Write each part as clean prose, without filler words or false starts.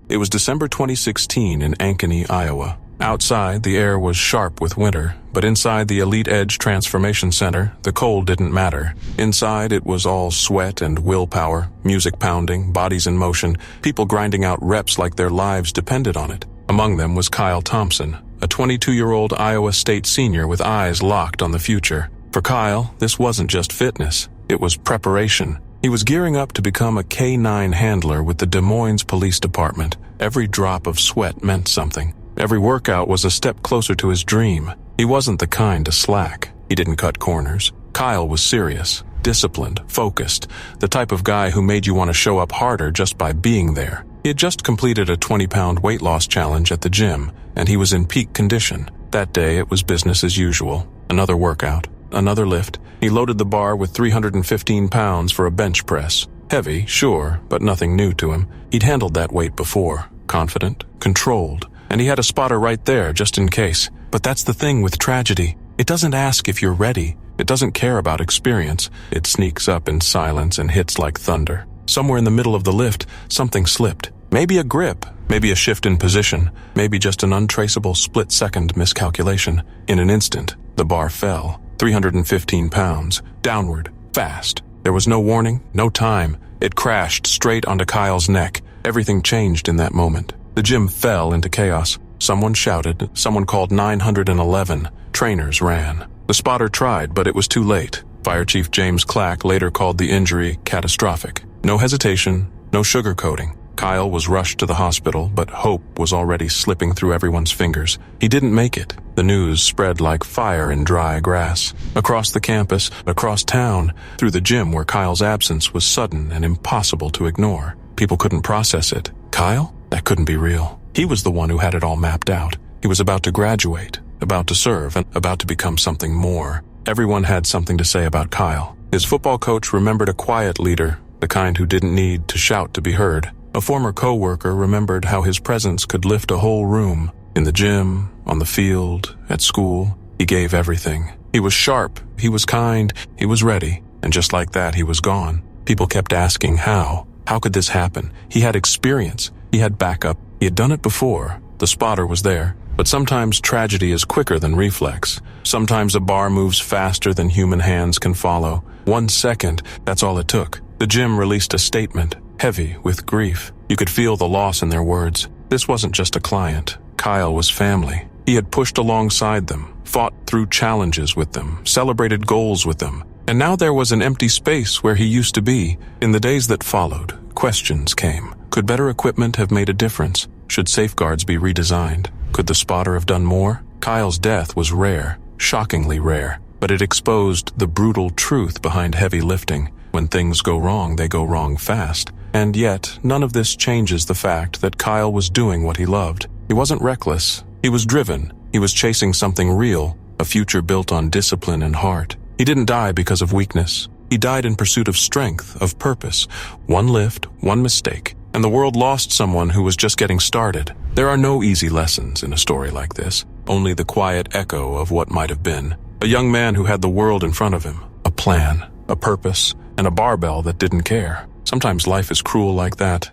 It was December 2016 in Ankeny, Iowa. Outside, the air was sharp with winter, but inside the Elite Edge Transformation Center, the cold didn't matter. Inside, it was all sweat and willpower, music pounding, bodies in motion, people grinding out reps like their lives depended on it. Among them was Kyle Thompson, a 22-year-old Iowa State senior with eyes locked on the future. For Kyle, this wasn't just fitness, it was preparation. He was gearing up to become a K-9 handler with the Des Moines Police Department. Every drop of sweat meant something. Every workout was a step closer to his dream. He wasn't the kind to slack. He didn't cut corners. Kyle was serious, disciplined, focused, the type of guy who made you want to show up harder just by being there. He had just completed a 20-pound weight loss challenge at the gym, and he was in peak condition. That day, it was business as usual. Another workout, another lift. He loaded the bar with 315 pounds for a bench press. Heavy, sure, but nothing new to him. He'd handled that weight before. Confident, controlled. And he had a spotter right there, just in case. But that's the thing with tragedy. It doesn't ask if you're ready. It doesn't care about experience. It sneaks up in silence and hits like thunder. Somewhere in the middle of the lift, something slipped. Maybe a grip, maybe a shift in position, maybe just an untraceable split-second miscalculation. In an instant, the bar fell. 315 pounds. Downward. Fast. There was no warning, no time. It crashed straight onto Kyle's neck. Everything changed in that moment. The gym fell into chaos. Someone shouted. Someone called 911. Trainers ran. The spotter tried, but it was too late. Fire Chief James Clack later called the injury catastrophic. No hesitation, no sugarcoating. Kyle was rushed to the hospital, but hope was already slipping through everyone's fingers. He didn't make it. The news spread like fire in dry grass. Across the campus, across town, through the gym where Kyle's absence was sudden and impossible to ignore. People couldn't process it. Kyle? That couldn't be real. He was the one who had it all mapped out. He was about to graduate, about to serve, and about to become something more. Everyone had something to say about Kyle. His football coach remembered a quiet leader, the kind who didn't need to shout to be heard. A former co-worker remembered how his presence could lift a whole room. In the gym, on the field, at school, he gave everything. He was sharp, he was kind, he was ready, and just like that, he was gone. People kept asking how. How could this happen? He had experience. He had backup. He had done it before. The spotter was there. But sometimes tragedy is quicker than reflex. Sometimes a bar moves faster than human hands can follow. 1 second, that's all it took. The gym released a statement, heavy with grief. You could feel the loss in their words. This wasn't just a client. Kyle was family. He had pushed alongside them, fought through challenges with them, celebrated goals with them. And now there was an empty space where he used to be. In the days that followed, questions came. Could better equipment have made a difference? Should safeguards be redesigned? Could the spotter have done more? Kyle's death was rare, shockingly rare, but it exposed the brutal truth behind heavy lifting. When things go wrong, they go wrong fast. And yet, none of this changes the fact that Kyle was doing what he loved. He wasn't reckless. He was driven. He was chasing something real, a future built on discipline and heart. He didn't die because of weakness. He died in pursuit of strength, of purpose. One lift, one mistake, and the world lost someone who was just getting started. There are no easy lessons in a story like this, only the quiet echo of what might have been. A young man who had the world in front of him, a plan, a purpose, and a barbell that didn't care. Sometimes life is cruel like that.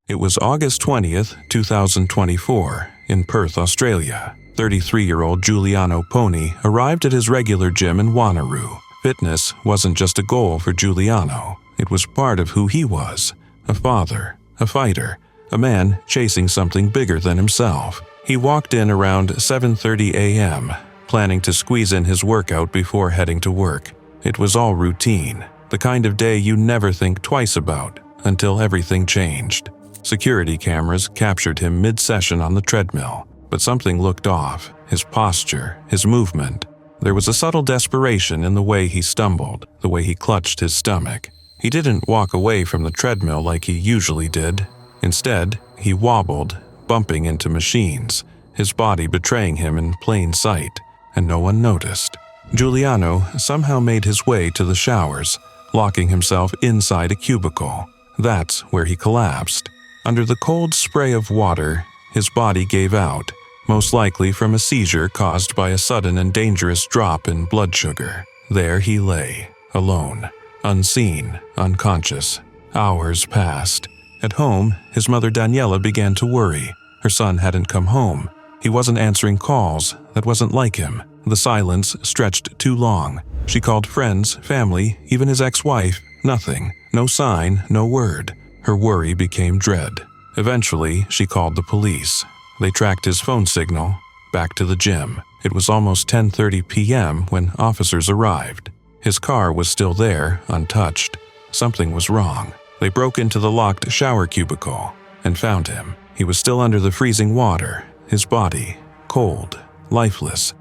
It was August 20th, 2024, in Perth, Australia. 33-year-old Giuliano Poni arrived at his regular gym in Wanneroo. Fitness wasn't just a goal for Giuliano. It was part of who he was. A father, a fighter, a man chasing something bigger than himself. He walked in around 7:30 a.m., planning to squeeze in his workout before heading to work. It was all routine, the kind of day you never think twice about, until everything changed. Security cameras captured him mid-session on the treadmill, but something looked off, his posture, his movement. There was a subtle desperation in the way he stumbled, the way he clutched his stomach. He didn't walk away from the treadmill like he usually did. Instead, he wobbled, bumping into machines, his body betraying him in plain sight, and no one noticed. Giuliano somehow made his way to the showers, locking himself inside a cubicle. That's where he collapsed. Under the cold spray of water, his body gave out, most likely from a seizure caused by a sudden and dangerous drop in blood sugar. There he lay, alone, unseen, unconscious. Hours passed. At home, his mother Daniela began to worry. Her son hadn't come home. He wasn't answering calls. That wasn't like him. The silence stretched too long. She called friends, family, even his ex-wife. Nothing. No sign, no word. Her worry became dread. Eventually, she called the police. They tracked his phone signal back to the gym. It was almost 10:30 p.m. when officers arrived. His car was still there, untouched. Something was wrong. They broke into the locked shower cubicle and found him. He was still under the freezing water, his body cold, lifeless.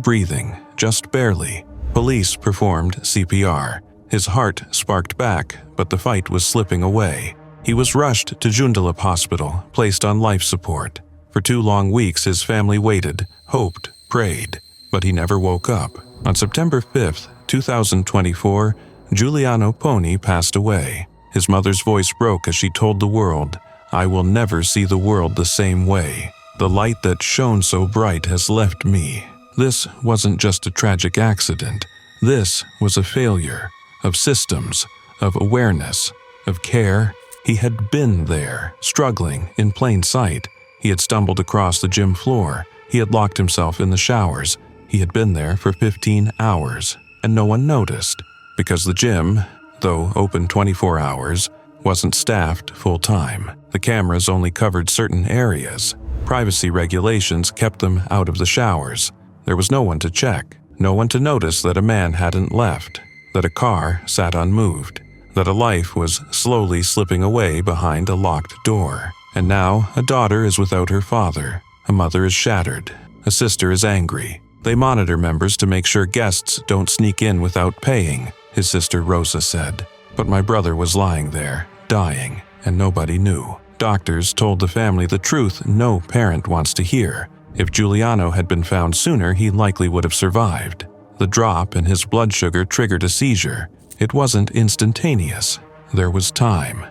Breathing, just barely. Police performed CPR. His heart sparked back, but the fight was slipping away. He was rushed to Joondalup Hospital, placed on life support. For 2 long weeks his family waited, hoped, prayed, but he never woke up. On September 5th, 2024, Giuliano Poni passed away. His mother's voice broke as she told the world, "I will never see the world the same way. The light that shone so bright has left me." This wasn't just a tragic accident. This was a failure of systems, of awareness, of care. He had been there, struggling in plain sight. He had stumbled across the gym floor. He had locked himself in the showers. He had been there for 15 hours, and no one noticed, because the gym, though open 24 hours, wasn't staffed full-time. The cameras only covered certain areas. Privacy regulations kept them out of the showers. There was no one to check, no one to notice that a man hadn't left, that a car sat unmoved, that a life was slowly slipping away behind a locked door. And now a daughter is without her father. A mother is shattered. A sister is angry. They monitor members to make sure guests don't sneak in without paying, his sister Rosa said. But my brother was lying there, dying, and nobody knew. Doctors told the family the truth no parent wants to hear. If Giuliano had been found sooner, he likely would have survived. The drop in his blood sugar triggered a seizure. It wasn't instantaneous. There was time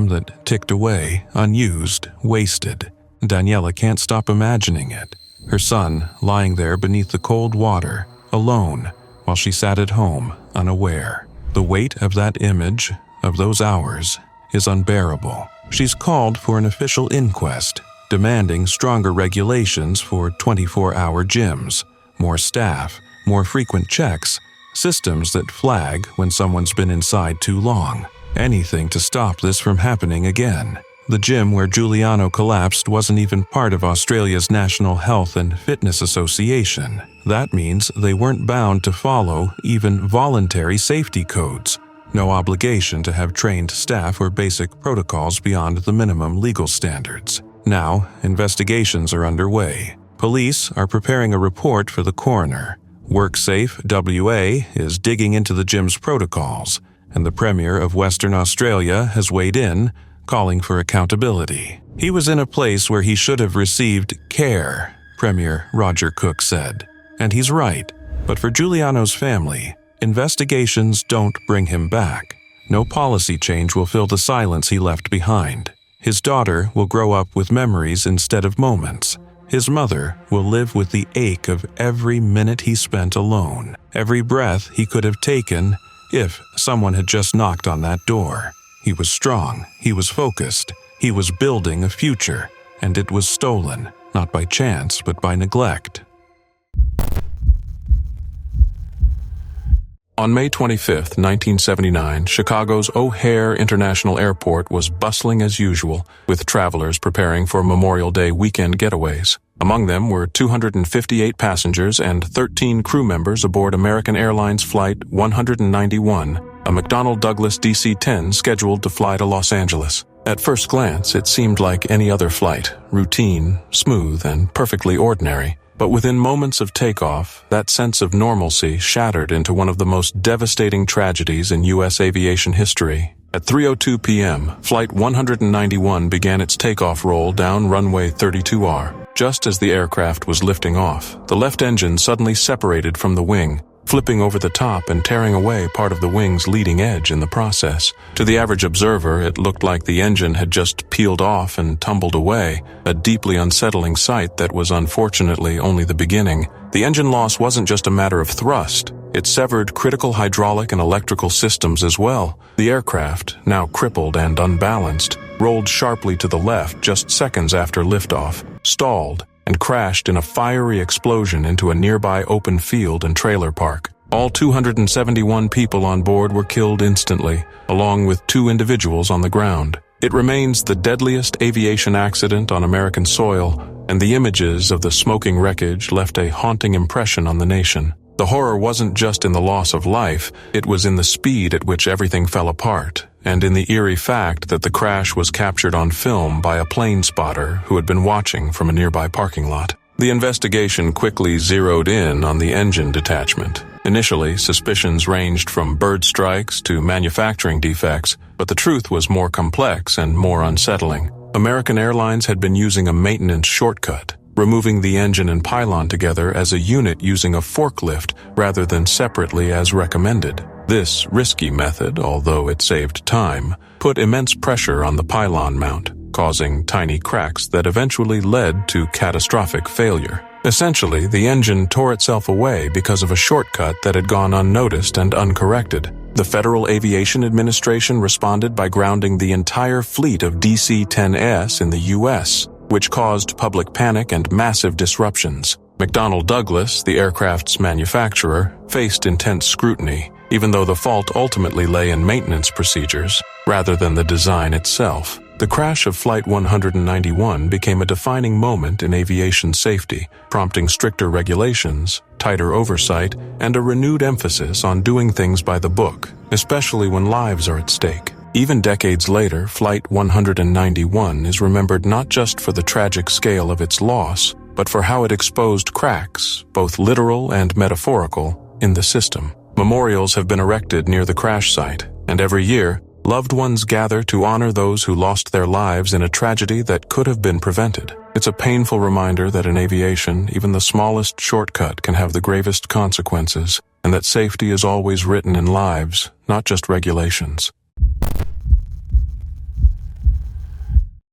that ticked away, unused, wasted. Daniela can't stop imagining it. Her son lying there beneath the cold water, alone, while she sat at home, unaware. The weight of that image, of those hours, is unbearable. She's called for an official inquest, demanding stronger regulations for 24-hour gyms, more staff, more frequent checks, systems that flag when someone's been inside too long. Anything to stop this from happening again. The gym where Giuliano collapsed wasn't even part of Australia's National Health and Fitness Association. That means they weren't bound to follow even voluntary safety codes. No obligation to have trained staff or basic protocols beyond the minimum legal standards. Now, investigations are underway. Police are preparing a report for the coroner. WorkSafe WA is digging into the gym's protocols, and the Premier of Western Australia has weighed in, calling for accountability. He was in a place where he should have received care, Premier Roger Cook said. And he's right. But for Giuliano's family, investigations don't bring him back. No policy change will fill the silence he left behind. His daughter will grow up with memories instead of moments. His mother will live with the ache of every minute he spent alone, every breath he could have taken if someone had just knocked on that door. He was strong, he was focused, he was building a future, and it was stolen, not by chance but by neglect. On May 25, 1979, Chicago's O'Hare International Airport was bustling as usual, with travelers preparing for Memorial Day weekend getaways. Among them were 258 passengers and 13 crew members aboard American Airlines Flight 191, a McDonnell Douglas DC-10 scheduled to fly to Los Angeles. At first glance, it seemed like any other flight, routine, smooth, and perfectly ordinary. But within moments of takeoff, that sense of normalcy shattered into one of the most devastating tragedies in U.S. aviation history. At 3:02 p.m., Flight 191 began its takeoff roll down runway 32R. Just as the aircraft was lifting off, the left engine suddenly separated from the wing, flipping over the top and tearing away part of the wing's leading edge in the process. To the average observer, it looked like the engine had just peeled off and tumbled away, a deeply unsettling sight that was unfortunately only the beginning. The engine loss wasn't just a matter of thrust. It severed critical hydraulic and electrical systems as well. The aircraft, now crippled and unbalanced, rolled sharply to the left just seconds after liftoff, stalled, and crashed in a fiery explosion into a nearby open field and trailer park. All 271 people on board were killed instantly, along with 2 individuals on the ground. It remains the deadliest aviation accident on American soil, and the images of the smoking wreckage left a haunting impression on the nation. The horror wasn't just in the loss of life, it was in the speed at which everything fell apart, and in the eerie fact that the crash was captured on film by a plane spotter who had been watching from a nearby parking lot. The investigation quickly zeroed in on the engine detachment. Initially, suspicions ranged from bird strikes to manufacturing defects, but the truth was more complex and more unsettling. American Airlines had been using a maintenance shortcut, removing the engine and pylon together as a unit using a forklift rather than separately as recommended. This risky method, although it saved time, put immense pressure on the pylon mount, causing tiny cracks that eventually led to catastrophic failure. Essentially, the engine tore itself away because of a shortcut that had gone unnoticed and uncorrected. The Federal Aviation Administration responded by grounding the entire fleet of DC-10S in the U.S., which caused public panic and massive disruptions. McDonnell Douglas, the aircraft's manufacturer, faced intense scrutiny, even though the fault ultimately lay in maintenance procedures rather than the design itself. The crash of Flight 191 became a defining moment in aviation safety, prompting stricter regulations, tighter oversight, and a renewed emphasis on doing things by the book, especially when lives are at stake. Even decades later, Flight 191 is remembered not just for the tragic scale of its loss, but for how it exposed cracks, both literal and metaphorical, in the system. Memorials have been erected near the crash site, and every year, loved ones gather to honor those who lost their lives in a tragedy that could have been prevented. It's a painful reminder that in aviation, even the smallest shortcut can have the gravest consequences, and that safety is always written in lives, not just regulations.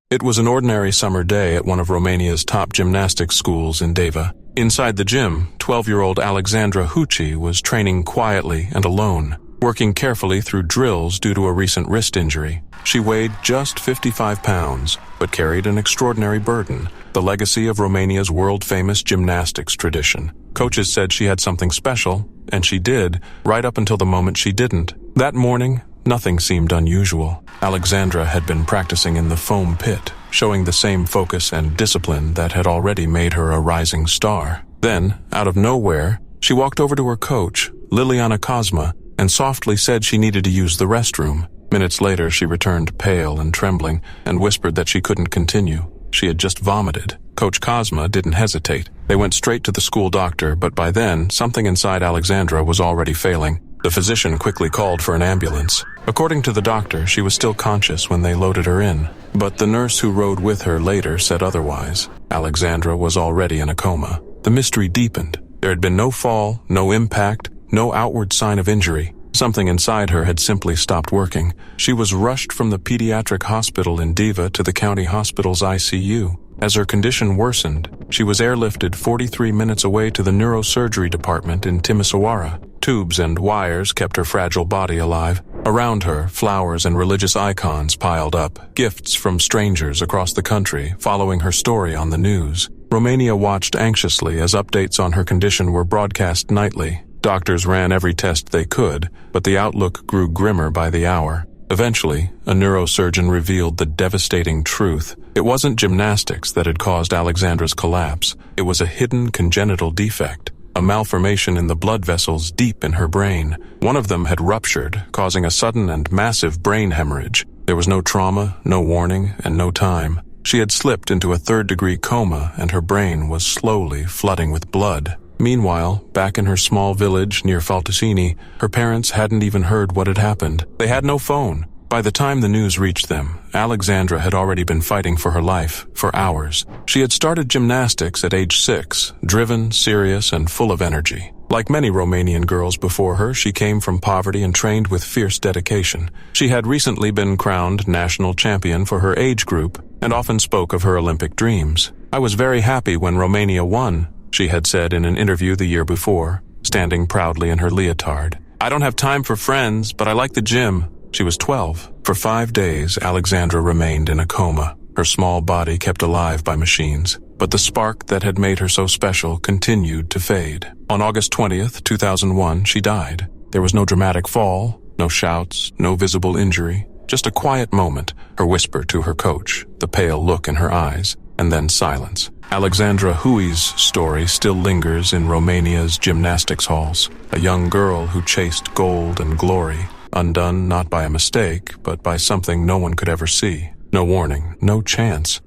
It was an ordinary summer day at one of Romania's top gymnastics schools in Deva. Inside the gym, 12-year-old Alexandra Hucci was training quietly and alone, working carefully through drills due to a recent wrist injury. She weighed just 55 pounds, but carried an extraordinary burden, the legacy of Romania's world-famous gymnastics tradition. Coaches said she had something special, and she did, right up until the moment she didn't. That morning, nothing seemed unusual. Alexandra had been practicing in the foam pit, showing the same focus and discipline that had already made her a rising star. Then, out of nowhere, she walked over to her coach, Liliana Cosma, and softly said she needed to use the restroom. Minutes later, she returned pale and trembling and whispered that she couldn't continue. She had just vomited. Coach Cosma didn't hesitate. They went straight to the school doctor, but by then, something inside Alexandra was already failing. The physician quickly called for an ambulance. According to the doctor, she was still conscious when they loaded her in, but the nurse who rode with her later said otherwise. Alexandra was already in a coma. The mystery deepened. There had been no fall, no impact, no outward sign of injury. Something inside her had simply stopped working. She was rushed from the pediatric hospital in Deva to the county hospital's ICU. As her condition worsened, she was airlifted 43 minutes away to the neurosurgery department in Timisoara. Tubes and wires kept her fragile body alive. Around her, flowers and religious icons piled up, gifts from strangers across the country following her story on the news. Romania watched anxiously as updates on her condition were broadcast nightly. Doctors ran every test they could, but the outlook grew grimmer by the hour. Eventually, a neurosurgeon revealed the devastating truth. It wasn't gymnastics that had caused Alexandra's collapse. It was a hidden congenital defect, a malformation in the blood vessels deep in her brain. One of them had ruptured, causing a sudden and massive brain hemorrhage. There was no trauma, no warning, and no time. She had slipped into a third-degree coma, and her brain was slowly flooding with blood. Meanwhile, back in her small village near Faltusini, her parents hadn't even heard what had happened. They had no phone. By the time the news reached them, Alexandra had already been fighting for her life, for hours. She had started gymnastics at age 6, driven, serious, and full of energy. Like many Romanian girls before her, she came from poverty and trained with fierce dedication. She had recently been crowned national champion for her age group and often spoke of her Olympic dreams. "I was very happy when Romania won," she had said in an interview the year before, standing proudly in her leotard. "I don't have time for friends, but I like the gym." She was 12. For 5 days, Alexandra remained in a coma, her small body kept alive by machines. But the spark that had made her so special continued to fade. On August 20th, 2001, she died. There was no dramatic fall, no shouts, no visible injury, just a quiet moment, her whisper to her coach, the pale look in her eyes, and then silence. Alexandra Hui's story still lingers in Romania's gymnastics halls, a young girl who chased gold and glory, undone not by a mistake, but by something no one could ever see. No warning, no chance.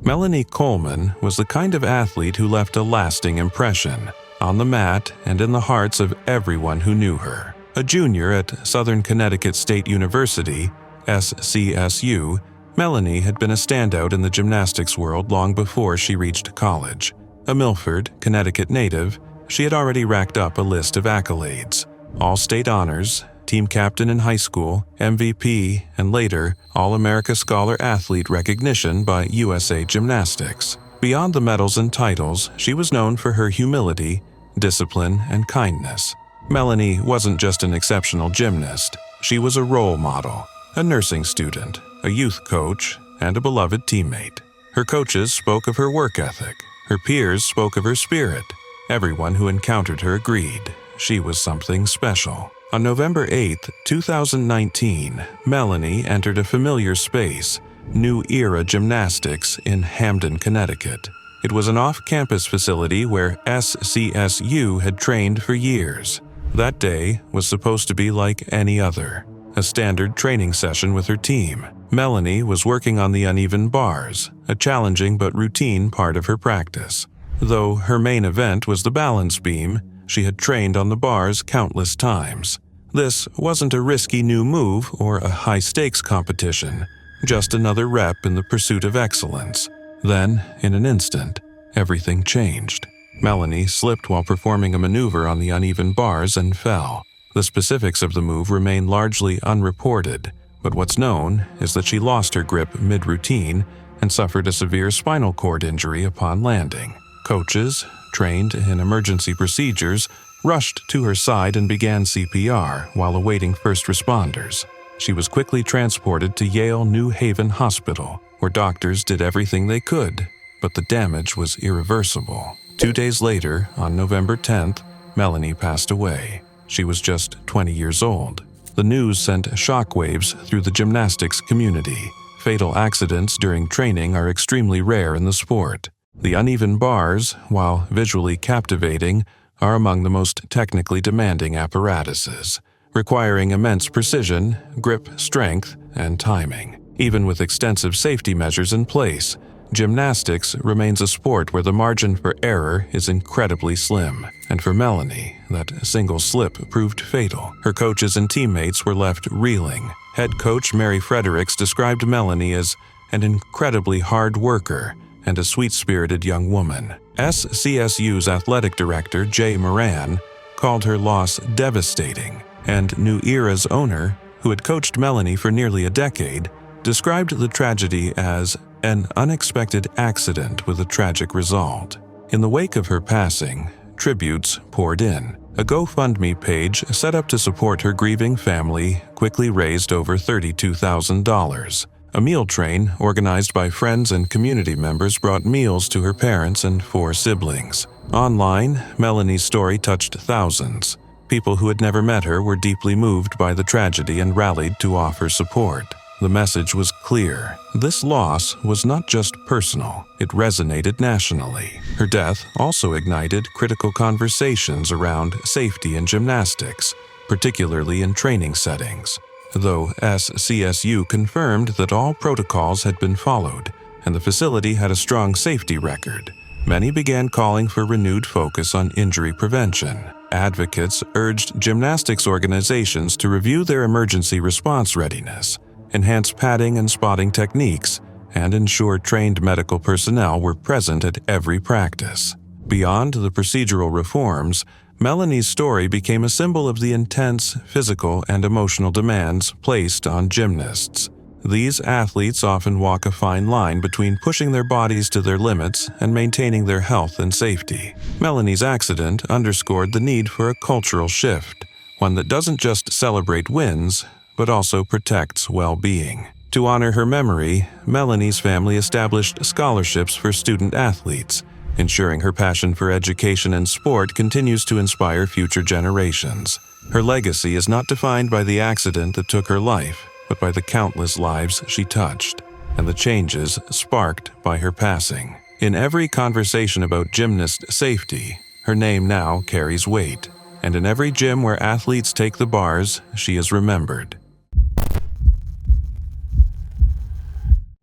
Melanie Coleman was the kind of athlete who left a lasting impression, on the mat and in the hearts of everyone who knew her. A junior at Southern Connecticut State University, SCSU, Melanie had been a standout in the gymnastics world long before she reached college. A Milford, Connecticut native, she had already racked up a list of accolades: all-state honors, team captain in high school, MVP, and later All-America Scholar Athlete recognition by USA Gymnastics. Beyond the medals and titles, she was known for her humility, discipline, and kindness. Melanie wasn't just an exceptional gymnast. She was a role model, a nursing student, a youth coach, and a beloved teammate. Her coaches spoke of her work ethic. Her peers spoke of her spirit. Everyone who encountered her agreed she was something special. On November 8, 2019, Melanie entered a familiar space, New Era Gymnastics in Hamden, Connecticut. It was an off-campus facility where SCSU had trained for years. That day was supposed to be like any other, a standard training session with her team. Melanie was working on the uneven bars, a challenging but routine part of her practice. Though her main event was the balance beam, she had trained on the bars countless times. This wasn't a risky new move or a high-stakes competition, just another rep in the pursuit of excellence. Then, in an instant, everything changed. Melanie slipped while performing a maneuver on the uneven bars and fell. The specifics of the move remain largely unreported, but what's known is that she lost her grip mid-routine and suffered a severe spinal cord injury upon landing. Coaches, trained in emergency procedures, rushed to her side and began CPR while awaiting first responders. She was quickly transported to Yale New Haven Hospital, where doctors did everything they could, but the damage was irreversible. 2 days later, on November 10th, Melanie passed away. She was just 20 years old. The news sent shockwaves through the gymnastics community. Fatal accidents during training are extremely rare in the sport. The uneven bars, while visually captivating, are among the most technically demanding apparatuses, requiring immense precision, grip strength, and timing. Even with extensive safety measures in place, gymnastics remains a sport where the margin for error is incredibly slim. And for Melanie, that single slip proved fatal. Her coaches and teammates were left reeling. Head coach Mary Fredericks described Melanie as an incredibly hard worker and a sweet-spirited young woman. SCSU's athletic director, Jay Moran, called her loss devastating, and New Era's owner, who had coached Melanie for nearly a decade, described the tragedy as an unexpected accident with a tragic result. In the wake of her passing, tributes poured in. A GoFundMe page set up to support her grieving family quickly raised over $32,000. A meal train organized by friends and community members brought meals to her parents and 4 siblings. Online, Melanie's story touched thousands. People who had never met her were deeply moved by the tragedy and rallied to offer support. The message was clear. This loss was not just personal, it resonated nationally. Her death also ignited critical conversations around safety in gymnastics, particularly in training settings. Though SCSU confirmed that all protocols had been followed and the facility had a strong safety record, many began calling for renewed focus on injury prevention. Advocates urged gymnastics organizations to review their emergency response readiness, enhance padding and spotting techniques, and ensure trained medical personnel were present at every practice. Beyond the procedural reforms, Melanie's story became a symbol of the intense physical and emotional demands placed on gymnasts. These athletes often walk a fine line between pushing their bodies to their limits and maintaining their health and safety. Melanie's accident underscored the need for a cultural shift, one that doesn't just celebrate wins, but also protects well-being. To honor her memory, Melanie's family established scholarships for student athletes, ensuring her passion for education and sport continues to inspire future generations. Her legacy is not defined by the accident that took her life, but by the countless lives she touched, and the changes sparked by her passing. In every conversation about gymnast safety, her name now carries weight, and in every gym where athletes take the bars, she is remembered.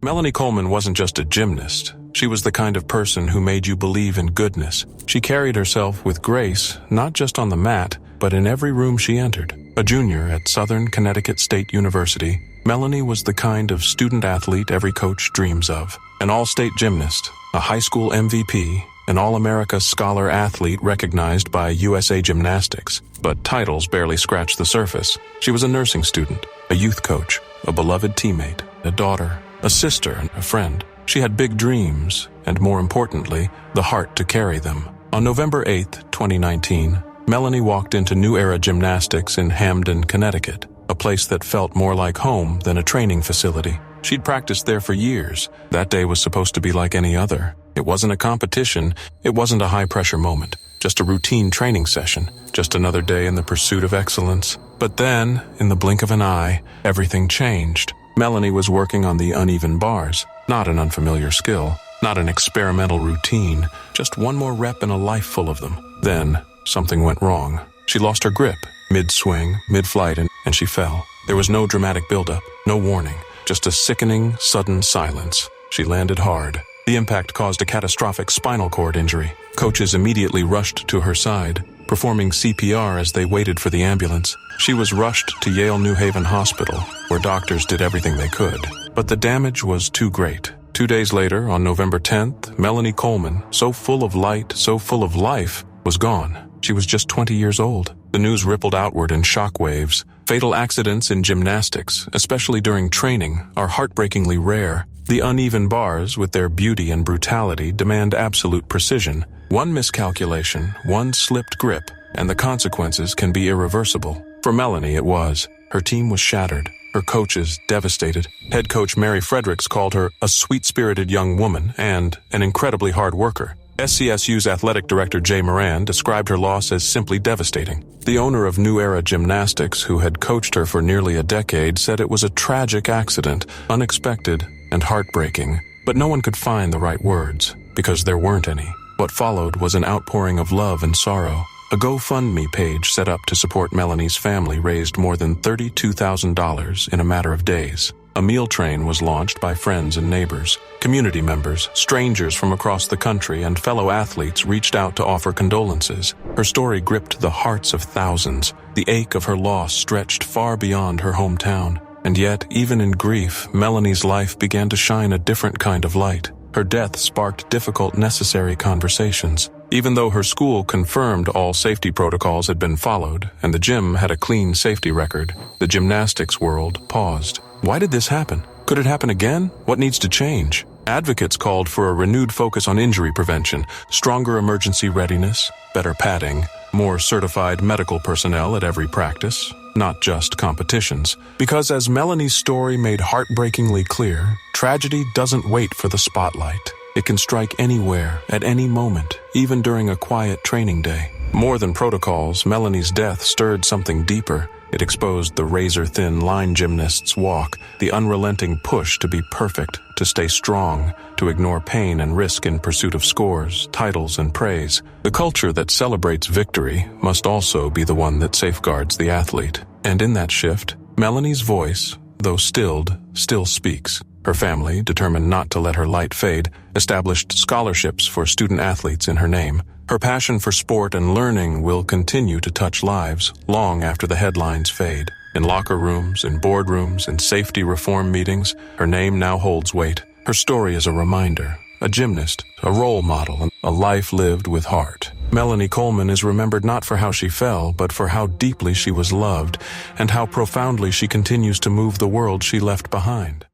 Melanie Coleman wasn't just a gymnast. She was the kind of person who made you believe in goodness. She carried herself with grace, not just on the mat, but in every room she entered. A junior at Southern Connecticut State University, Melanie was the kind of student-athlete every coach dreams of. An all-state gymnast, a high school MVP, an All-America Scholar athlete recognized by USA Gymnastics. But titles barely scratched the surface. She was a nursing student, a youth coach, a beloved teammate, a daughter, a sister, and a friend. She had big dreams, and more importantly, the heart to carry them. On November 8, 2019, Melanie walked into New Era Gymnastics in Hamden, Connecticut, a place that felt more like home than a training facility. She'd practiced there for years. That day was supposed to be like any other. It wasn't a competition, it wasn't a high-pressure moment, just a routine training session, just another day in the pursuit of excellence. But then, in the blink of an eye, everything changed. Melanie was working on the uneven bars, not an unfamiliar skill, not an experimental routine, just one more rep in a life full of them. Then, something went wrong. She lost her grip, mid-swing, mid-flight, and she fell. There was no dramatic buildup, no warning, just a sickening, sudden silence. She landed hard. The impact caused a catastrophic spinal cord injury. Coaches immediately rushed to her side, performing CPR as they waited for the ambulance. She was rushed to Yale New Haven Hospital, where doctors did everything they could. But the damage was too great. 2 days later, on November 10th, Melanie Coleman, so full of light, so full of life, was gone. She was just 20 years old. The news rippled outward in shockwaves. Fatal accidents in gymnastics, especially during training, are heartbreakingly rare. The uneven bars, with their beauty and brutality, demand absolute precision. One miscalculation, one slipped grip, and the consequences can be irreversible. For Melanie, it was. Her team was shattered. Her coaches devastated. Head coach Mary Fredericks called her a sweet-spirited young woman and an incredibly hard worker. SCSU's athletic director Jay Moran described her loss as simply devastating. The owner of New Era Gymnastics, who had coached her for nearly a decade, said it was a tragic accident, unexpected and heartbreaking. But no one could find the right words, because there weren't any. What followed was an outpouring of love and sorrow. A GoFundMe page set up to support Melanie's family raised more than $32,000 in a matter of days. A meal train was launched by friends and neighbors. Community members, strangers from across the country, and fellow athletes reached out to offer condolences. Her story gripped the hearts of thousands. The ache of her loss stretched far beyond her hometown. And yet, even in grief, Melanie's life began to shine a different kind of light. Her death sparked difficult, necessary conversations. Even though her school confirmed all safety protocols had been followed, and the gym had a clean safety record, the gymnastics world paused. Why did this happen? Could it happen again? What needs to change? Advocates called for a renewed focus on injury prevention, stronger emergency readiness, better padding, more certified medical personnel at every practice, not just competitions. Because as Melanie's story made heartbreakingly clear, tragedy doesn't wait for the spotlight. It can strike anywhere, at any moment, even during a quiet training day. More than protocols, Melanie's death stirred something deeper. It exposed the razor-thin line gymnast's walk, the unrelenting push to be perfect, to stay strong, to ignore pain and risk in pursuit of scores, titles, and praise. The culture that celebrates victory must also be the one that safeguards the athlete. And in that shift, Melanie's voice, though stilled, still speaks. Her family, determined not to let her light fade, established scholarships for student athletes in her name. Her passion for sport and learning will continue to touch lives long after the headlines fade. In locker rooms, in boardrooms, in safety reform meetings, her name now holds weight. Her story is a reminder, a gymnast, a role model, a life lived with heart. Melanie Coleman is remembered not for how she fell, but for how deeply she was loved and how profoundly she continues to move the world she left behind.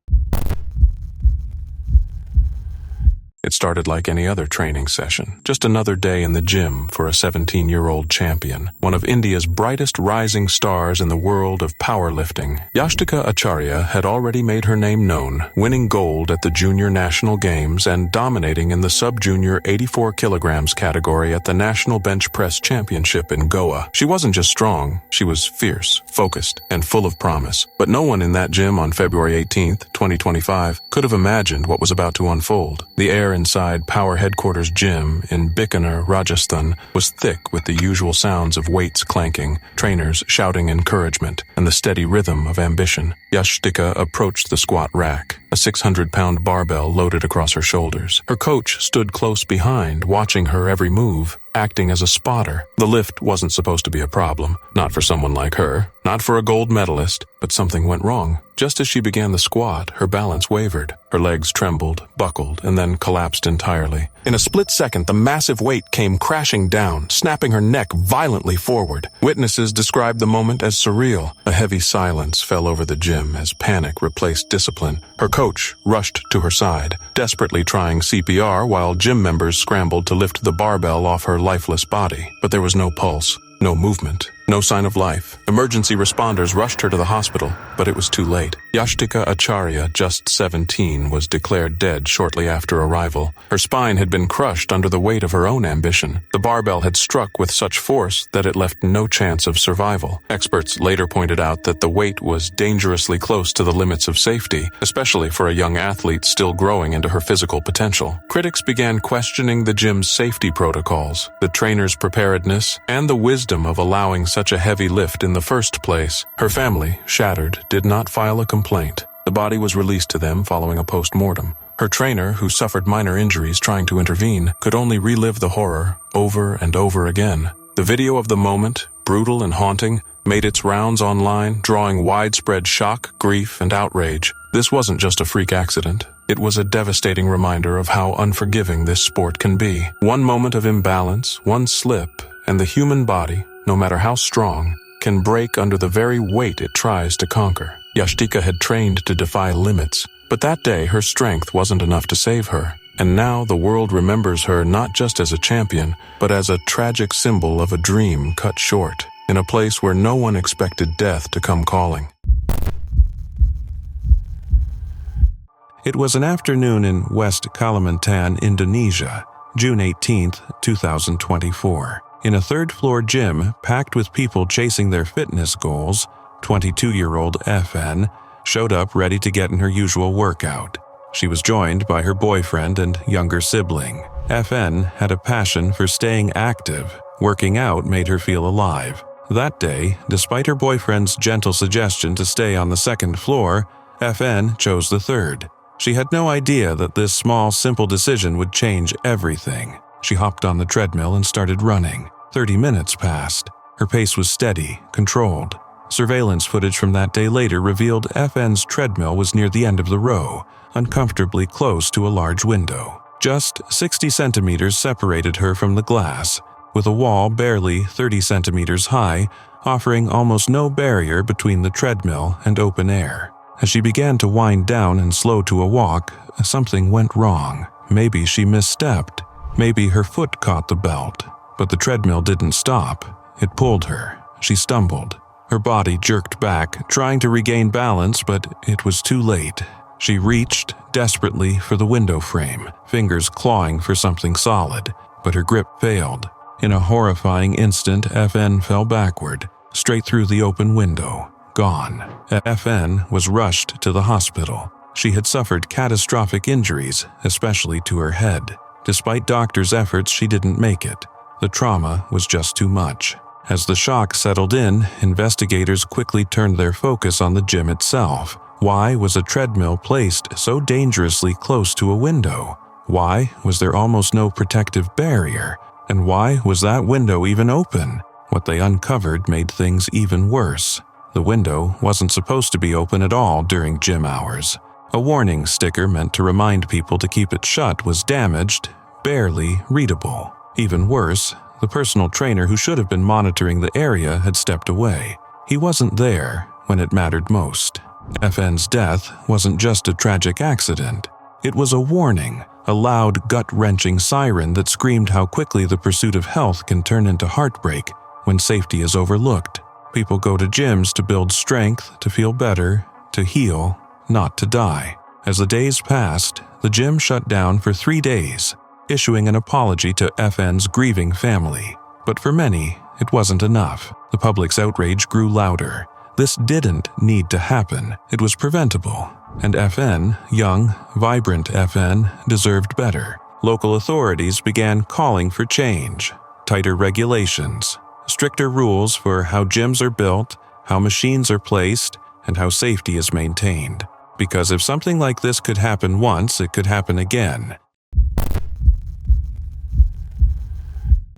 It started like any other training session, just another day in the gym for a 17-year-old champion, one of India's brightest rising stars in the world of powerlifting. Yashtika Acharya had already made her name known, winning gold at the Junior National Games and dominating in the sub-junior 84 kilograms category at the National Bench Press Championship in Goa. She wasn't just strong, she was fierce, focused, and full of promise. But no one in that gym on February 18th, 2025, could have imagined what was about to unfold. The air inside Power Headquarters Gym in Bikaner, Rajasthan, was thick with the usual sounds of weights clanking, trainers shouting encouragement, and the steady rhythm of ambition. Yashtika approached the squat rack, a 600-pound barbell loaded across her shoulders. Her coach stood close behind, watching her every move, acting as a spotter. The lift wasn't supposed to be a problem, not for someone like her, not for a gold medalist, but something went wrong. Just as she began the squat, her balance wavered. Her legs trembled, buckled, and then collapsed entirely. In a split second, the massive weight came crashing down, snapping her neck violently forward. Witnesses described the moment as surreal. A heavy silence fell over the gym as panic replaced discipline. Her coach rushed to her side, desperately trying CPR while gym members scrambled to lift the barbell off her lifeless body. But there was no pulse. No movement, no sign of life. Emergency responders rushed her to the hospital, but it was too late. Yashtika Acharya, just 17, was declared dead shortly after arrival. Her spine had been crushed under the weight of her own ambition. The barbell had struck with such force that it left no chance of survival. Experts later pointed out that the weight was dangerously close to the limits of safety, especially for a young athlete still growing into her physical potential. Critics began questioning the gym's safety protocols, the trainer's preparedness, and the wisdom of allowing such a heavy lift in the first place. Her family, shattered, did not file a complaint. The body was released to them following a post-mortem. Her trainer, who suffered minor injuries trying to intervene, could only relive the horror over and over again. The video of the moment, brutal and haunting, made its rounds online, drawing widespread shock, grief, and outrage. This wasn't just a freak accident. It was a devastating reminder of how unforgiving this sport can be. One moment of imbalance, one slip, and the human body, no matter how strong, can break under the very weight it tries to conquer. Yashtika had trained to defy limits, but that day her strength wasn't enough to save her. And now the world remembers her not just as a champion, but as a tragic symbol of a dream cut short, in a place where no one expected death to come calling. It was an afternoon in West Kalimantan, Indonesia, June 18, 2024. In a third-floor gym packed with people chasing their fitness goals, 22-year-old FN showed up ready to get in her usual workout. She was joined by her boyfriend and younger sibling. FN had a passion for staying active. Working out made her feel alive. That day, despite her boyfriend's gentle suggestion to stay on the second floor, FN chose the third. She had no idea that this small, simple decision would change everything. She hopped on the treadmill and started running. 30 minutes passed. Her pace was steady, controlled. Surveillance footage from that day later revealed FN's treadmill was near the end of the row, uncomfortably close to a large window. Just 60 centimeters separated her from the glass, with a wall barely 30 centimeters high, offering almost no barrier between the treadmill and open air. As she began to wind down and slow to a walk, something went wrong. Maybe she misstepped. Maybe her foot caught the belt. But the treadmill didn't stop. It pulled her. She stumbled. Her body jerked back, trying to regain balance, but it was too late. She reached desperately for the window frame, fingers clawing for something solid, but her grip failed. In a horrifying instant, FN fell backward, straight through the open window. Gone. FN was rushed to the hospital. She had suffered catastrophic injuries, especially to her head. Despite doctors' efforts, she didn't make it. The trauma was just too much. As the shock settled in, investigators quickly turned their focus on the gym itself. Why was a treadmill placed so dangerously close to a window? Why was there almost no protective barrier? And why was that window even open? What they uncovered made things even worse. The window wasn't supposed to be open at all during gym hours. A warning sticker meant to remind people to keep it shut was damaged, barely readable. Even worse, the personal trainer who should have been monitoring the area had stepped away. He wasn't there when it mattered most. FN's death wasn't just a tragic accident. It was a warning, a loud, gut-wrenching siren that screamed how quickly the pursuit of health can turn into heartbreak when safety is overlooked. People go to gyms to build strength, to feel better, to heal, not to die. As the days passed, the gym shut down for 3 days, issuing an apology to FN's grieving family. But for many, it wasn't enough. The public's outrage grew louder. This didn't need to happen. It was preventable. And FN, young, vibrant FN, deserved better. Local authorities began calling for change. Tighter regulations, stricter rules for how gyms are built, how machines are placed, and how safety is maintained. Because if something like this could happen once, it could happen again.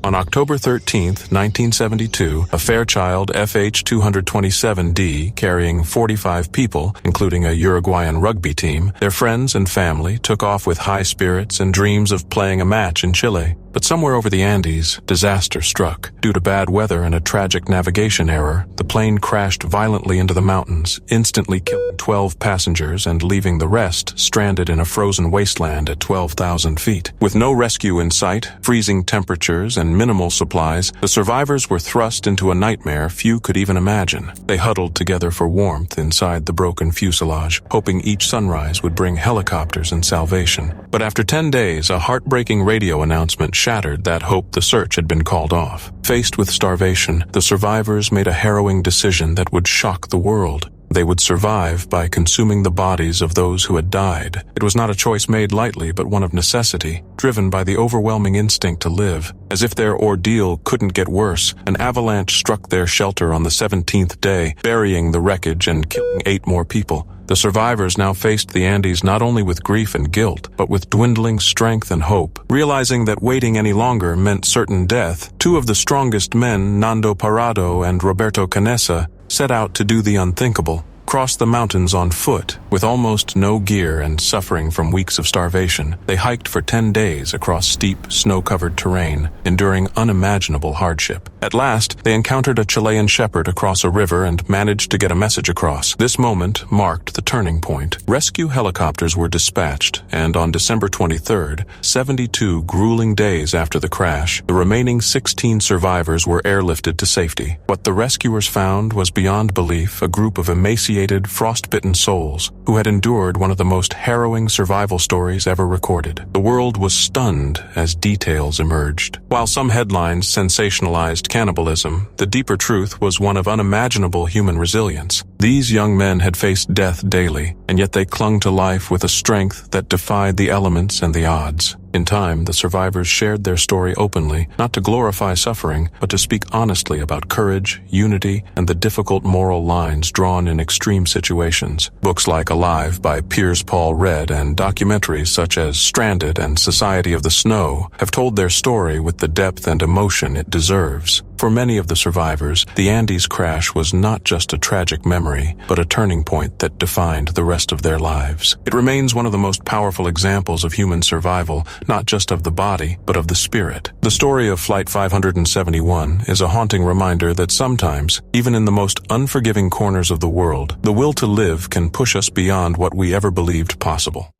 On October 13, 1972, a Fairchild FH-227D carrying 45 people, including a Uruguayan rugby team, their friends and family, took off with high spirits and dreams of playing a match in Chile. But somewhere over the Andes, disaster struck. Due to bad weather and a tragic navigation error, the plane crashed violently into the mountains, instantly killing 12 passengers and leaving the rest stranded in a frozen wasteland at 12,000 feet. With no rescue in sight, freezing temperatures, and minimal supplies, the survivors were thrust into a nightmare few could even imagine. They huddled together for warmth inside the broken fuselage, hoping each sunrise would bring helicopters and salvation. But after 10 days, a heartbreaking radio announcement shattered that hope. The search had been called off. Faced with starvation, the survivors made a harrowing decision that would shock the world. They would survive by consuming the bodies of those who had died. It was not a choice made lightly, but one of necessity, driven by the overwhelming instinct to live. As if their ordeal couldn't get worse, an avalanche struck their shelter on the 17th day, burying the wreckage and killing 8 more people. The survivors now faced the Andes not only with grief and guilt, but with dwindling strength and hope. Realizing that waiting any longer meant certain death, 2 of the strongest men, Nando Parado and Roberto Canessa, set out to do the unthinkable. Cross the mountains on foot, with almost no gear and suffering from weeks of starvation. They hiked for 10 days across steep, snow-covered terrain, enduring unimaginable hardship. At last, they encountered a Chilean shepherd across a river and managed to get a message across. This moment marked the turning point. Rescue helicopters were dispatched, and on December 23rd, 72 grueling days after the crash, the remaining 16 survivors were airlifted to safety. What the rescuers found was beyond belief: a group of emaciated, frost-bitten souls who had endured one of the most harrowing survival stories ever recorded. The world was stunned as details emerged. While some headlines sensationalized cannibalism, the deeper truth was one of unimaginable human resilience. These young men had faced death daily, and yet they clung to life with a strength that defied the elements and the odds. In time, the survivors shared their story openly, not to glorify suffering, but to speak honestly about courage, unity, and the difficult moral lines drawn in extreme situations. Books like Alive by Piers Paul Read and documentaries such as Stranded and Society of the Snow have told their story with the depth and emotion it deserves. For many of the survivors, the Andes crash was not just a tragic memory, but a turning point that defined the rest of their lives. It remains one of the most powerful examples of human survival, not just of the body, but of the spirit. The story of Flight 571 is a haunting reminder that sometimes, even in the most unforgiving corners of the world, the will to live can push us beyond what we ever believed possible.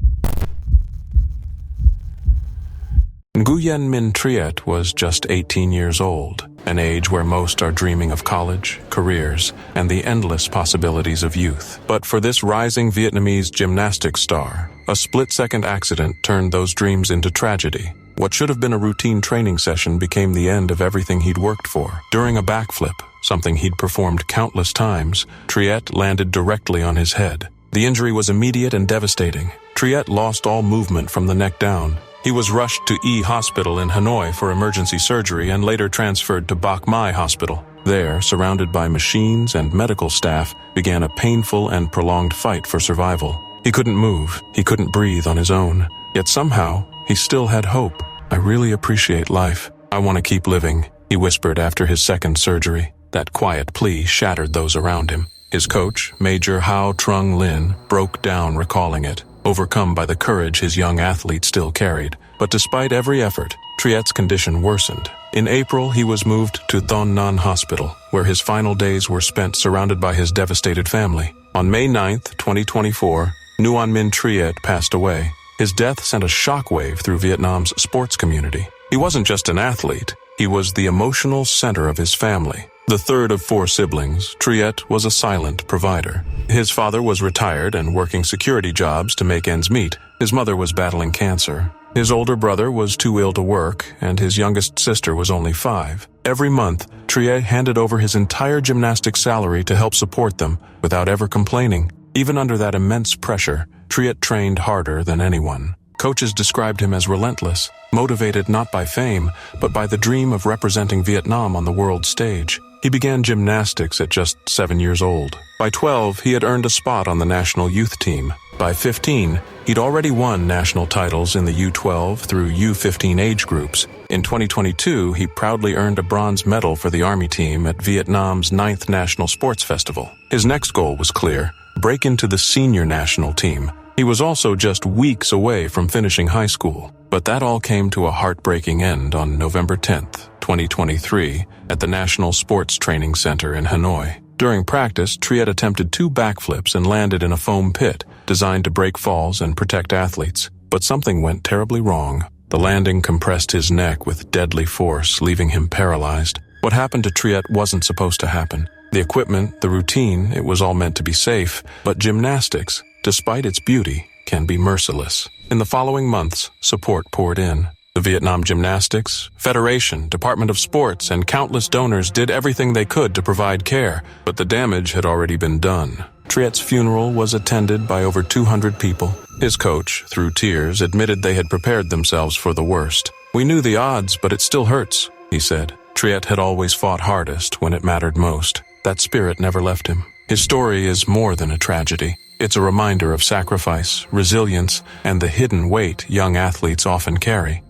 Nguyen Minh Triet was just 18 years old, an age where most are dreaming of college, careers, and the endless possibilities of youth. But for this rising Vietnamese gymnastics star, a split-second accident turned those dreams into tragedy. What should have been a routine training session became the end of everything he'd worked for. During a backflip, something he'd performed countless times, Triet landed directly on his head. The injury was immediate and devastating. Triet lost all movement from the neck down. He was rushed to E Hospital in Hanoi for emergency surgery and later transferred to Bach Mai Hospital. There, surrounded by machines and medical staff, began a painful and prolonged fight for survival. He couldn't move, he couldn't breathe on his own. Yet somehow, he still had hope. "I really appreciate life. I want to keep living," he whispered after his second surgery. That quiet plea shattered those around him. His coach, Major Hao Trung Lin, broke down recalling it, overcome by the courage his young athlete still carried. But despite every effort, Triet's condition worsened. In April, he was moved to Thon Nan Hospital, where his final days were spent surrounded by his devastated family. On May 9, 2024, Nguyen Minh Triet passed away. His death sent a shockwave through Vietnam's sports community. He wasn't just an athlete, he was the emotional center of his family. The third of 4 siblings, Triet was a silent provider. His father was retired and working security jobs to make ends meet. His mother was battling cancer. His older brother was too ill to work, and his youngest sister was only 5. Every month, Triet handed over his entire gymnastics salary to help support them, without ever complaining. Even under that immense pressure, Triet trained harder than anyone. Coaches described him as relentless, motivated not by fame, but by the dream of representing Vietnam on the world stage. He began gymnastics at just 7 years old. By 12, he had earned a spot on the national youth team. By 15, he'd already won national titles in the U12 through U15 age groups. In 2022, he proudly earned a bronze medal for the Army team at Vietnam's 9th National Sports Festival. His next goal was clear: break into the senior national team. He was also just weeks away from finishing high school. But that all came to a heartbreaking end on November 10th, 2023, at the National Sports Training Center in Hanoi. During practice, Triet attempted 2 backflips and landed in a foam pit designed to break falls and protect athletes. But something went terribly wrong. The landing compressed his neck with deadly force, leaving him paralyzed. What happened to Triet wasn't supposed to happen. The equipment, the routine, it was all meant to be safe. But gymnastics, despite its beauty, can be merciless. In the following months, support poured in. The Vietnam Gymnastics, Federation, Department of Sports, and countless donors did everything they could to provide care, but the damage had already been done. Triet's funeral was attended by over 200 people. His coach, through tears, admitted they had prepared themselves for the worst. "We knew the odds, but it still hurts," he said. Triet had always fought hardest when it mattered most. That spirit never left him. His story is more than a tragedy. It's a reminder of sacrifice, resilience, and the hidden weight young athletes often carry.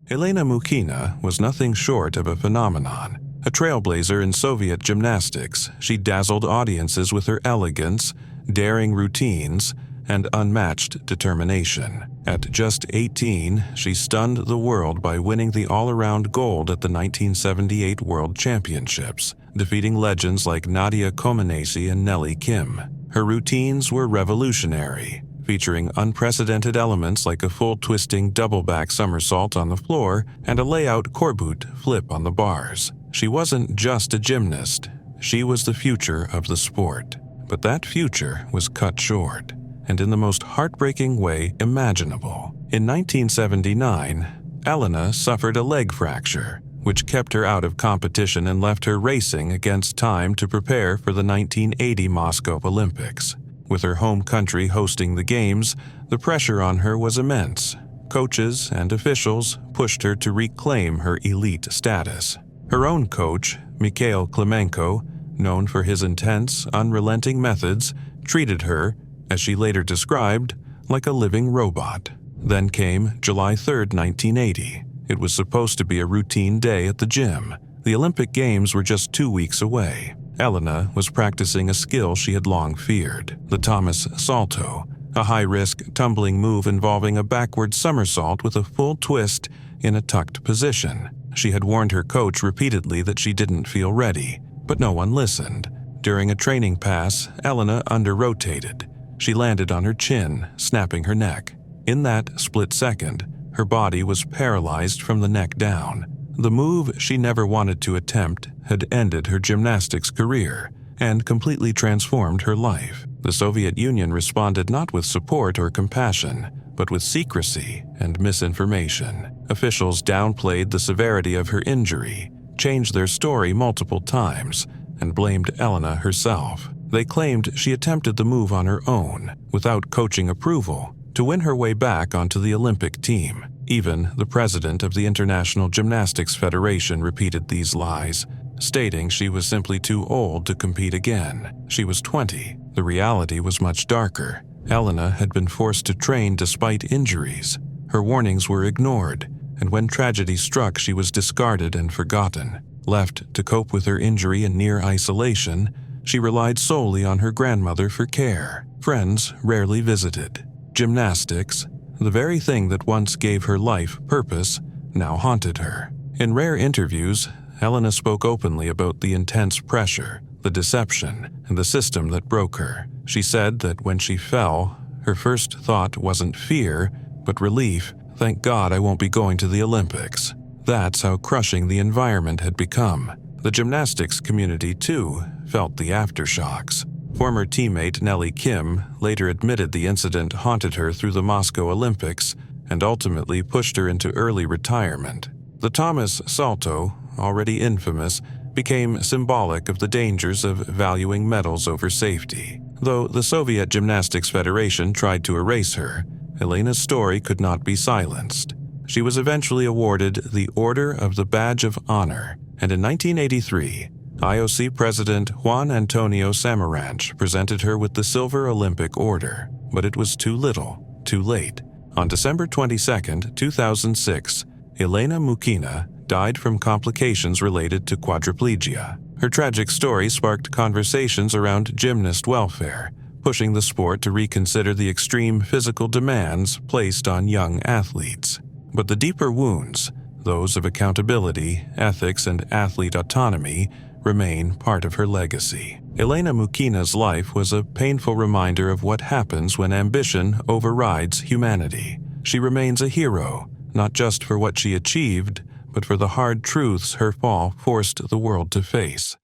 Elena Mukhina was nothing short of a phenomenon. A trailblazer in Soviet gymnastics, she dazzled audiences with her elegance, daring routines, and unmatched determination. At just 18, she stunned the world by winning the all-around gold at the 1978 World Championships, defeating legends like Nadia Comaneci and Nellie Kim. Her routines were revolutionary, featuring unprecedented elements like a full twisting double-back somersault on the floor and a layout corboot flip on the bars. She wasn't just a gymnast, she was the future of the sport. But that future was cut short, and in the most heartbreaking way imaginable. In 1979, Elena suffered a leg fracture, which kept her out of competition and left her racing against time to prepare for the 1980 Moscow Olympics. With her home country hosting the Games, the pressure on her was immense. Coaches and officials pushed her to reclaim her elite status. Her own coach, Mikhail Klemenko, known for his intense, unrelenting methods, treated her, as she later described, like a living robot. Then came July 3, 1980. It was supposed to be a routine day at the gym. The Olympic Games were just 2 weeks away. Elena was practicing a skill she had long feared, the Thomas Salto, a high-risk tumbling move involving a backward somersault with a full twist in a tucked position. She had warned her coach repeatedly that she didn't feel ready, but no one listened. During a training pass, Elena under-rotated. She landed on her chin, snapping her neck. In that split second, her body was paralyzed from the neck down. The move she never wanted to attempt had ended her gymnastics career and completely transformed her life. The Soviet Union responded not with support or compassion, but with secrecy and misinformation. Officials downplayed the severity of her injury, changed their story multiple times, and blamed Elena herself. They claimed she attempted the move on her own, without coaching approval, to win her way back onto the Olympic team. Even the president of the International Gymnastics Federation repeated these lies, stating she was simply too old to compete again. She was 20. The reality was much darker. Elena had been forced to train despite injuries. Her warnings were ignored, and when tragedy struck, she was discarded and forgotten. Left to cope with her injury in near isolation, she relied solely on her grandmother for care. Friends rarely visited. Gymnastics, the very thing that once gave her life purpose, now haunted her. In rare interviews, Elena spoke openly about the intense pressure, the deception, and the system that broke her. She said that when she fell, her first thought wasn't fear, but relief. Thank God I won't be going to the Olympics. That's how crushing the environment had become. The gymnastics community, too, felt the aftershocks. Former teammate Nellie Kim later admitted the incident haunted her through the Moscow Olympics and ultimately pushed her into early retirement. The Thomas Salto, already infamous, became symbolic of the dangers of valuing medals over safety. Though the Soviet Gymnastics Federation tried to erase her, Elena's story could not be silenced. She was eventually awarded the Order of the Badge of Honor, and in 1983, IOC President Juan Antonio Samaranch presented her with the Silver Olympic Order, but it was too little, too late. On December 22, 2006, Elena Mukhina died from complications related to quadriplegia. Her tragic story sparked conversations around gymnast welfare, pushing the sport to reconsider the extreme physical demands placed on young athletes. But the deeper wounds, those of accountability, ethics, and athlete autonomy, remain part of her legacy. Elena Mukhina's life was a painful reminder of what happens when ambition overrides humanity. She remains a hero, not just for what she achieved, but for the hard truths her fall forced the world to face.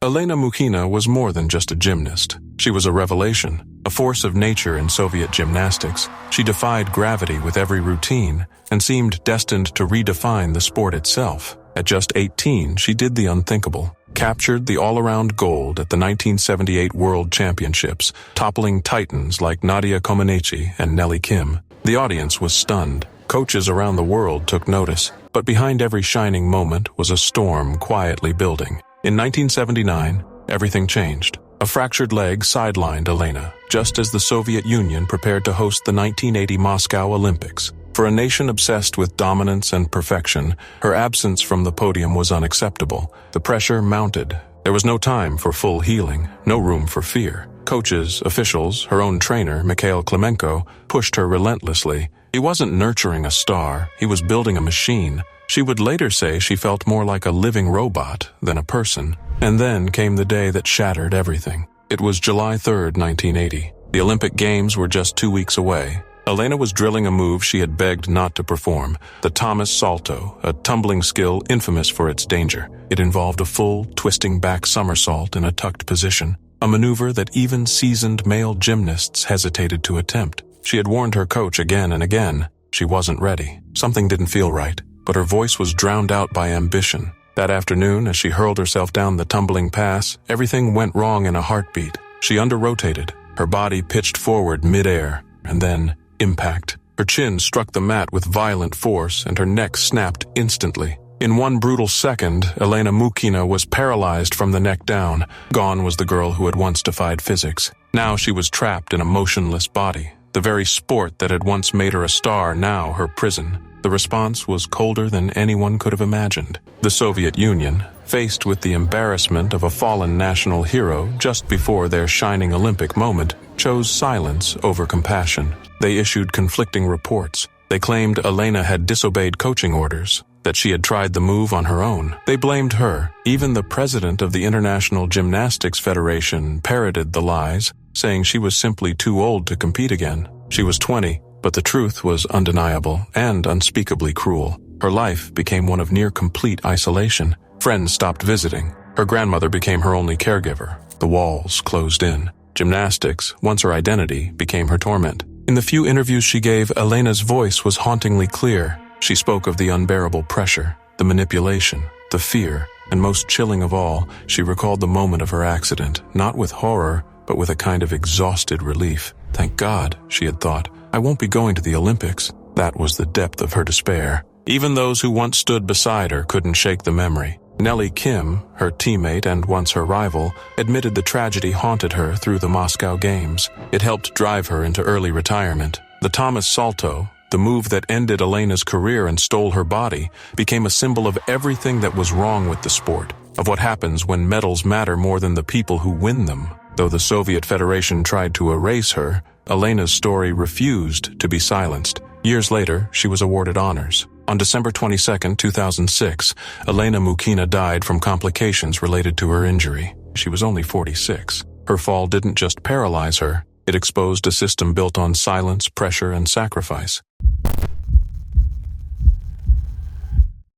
Elena Mukhina was more than just a gymnast. She was a revelation, a force of nature in Soviet gymnastics. She defied gravity with every routine and seemed destined to redefine the sport itself. At just 18, she did the unthinkable, captured the all-around gold at the 1978 World Championships, toppling titans like Nadia Comaneci and Nellie Kim. The audience was stunned. Coaches around the world took notice, but behind every shining moment was a storm quietly building. In 1979, everything changed. A fractured leg sidelined Elena, just as the Soviet Union prepared to host the 1980 Moscow Olympics. For a nation obsessed with dominance and perfection, her absence from the podium was unacceptable. The pressure mounted. There was no time for full healing, no room for fear. Coaches, officials, her own trainer, Mikhail Klemenko, pushed her relentlessly. He wasn't nurturing a star, he was building a machine. She would later say she felt more like a living robot than a person. And then came the day that shattered everything. It was July 3, 1980. The Olympic Games were just 2 weeks away. Elena was drilling a move she had begged not to perform, the Thomas Salto, a tumbling skill infamous for its danger. It involved a full, twisting back somersault in a tucked position, a maneuver that even seasoned male gymnasts hesitated to attempt. She had warned her coach again and again. She wasn't ready. Something didn't feel right, but her voice was drowned out by ambition. That afternoon, as she hurled herself down the tumbling pass, everything went wrong in a heartbeat. She under-rotated, her body pitched forward mid-air, and then impact. Her chin struck the mat with violent force, and her neck snapped instantly. In one brutal second, Elena Mukhina was paralyzed from the neck down. Gone was the girl who had once defied physics. Now she was trapped in a motionless body. The very sport that had once made her a star, now her prison. The response was colder than anyone could have imagined. The Soviet Union, faced with the embarrassment of a fallen national hero just before their shining Olympic moment, chose silence over compassion. They issued conflicting reports. They claimed Elena had disobeyed coaching orders, that she had tried the move on her own. They blamed her. Even the president of the International Gymnastics Federation parroted the lies, saying she was simply too old to compete again. She was 20, but the truth was undeniable and unspeakably cruel. Her life became one of near-complete isolation. Friends stopped visiting. Her grandmother became her only caregiver. The walls closed in. Gymnastics, once her identity, became her torment. In the few interviews she gave, Elena's voice was hauntingly clear. She spoke of the unbearable pressure, the manipulation, the fear, and most chilling of all, she recalled the moment of her accident, not with horror, but with a kind of exhausted relief. Thank God, she had thought, I won't be going to the Olympics. That was the depth of her despair. Even those who once stood beside her couldn't shake the memory. Nellie Kim, her teammate and once her rival, admitted the tragedy haunted her through the Moscow Games. It helped drive her into early retirement. The Thomas Salto, the move that ended Elena's career and stole her body, became a symbol of everything that was wrong with the sport, of what happens when medals matter more than the people who win them. Though the Soviet Federation tried to erase her, Elena's story refused to be silenced. Years later, she was awarded honors. On December 22, 2006, Elena Mukhina died from complications related to her injury. She was only 46. Her fall didn't just paralyze her, it exposed a system built on silence, pressure, and sacrifice.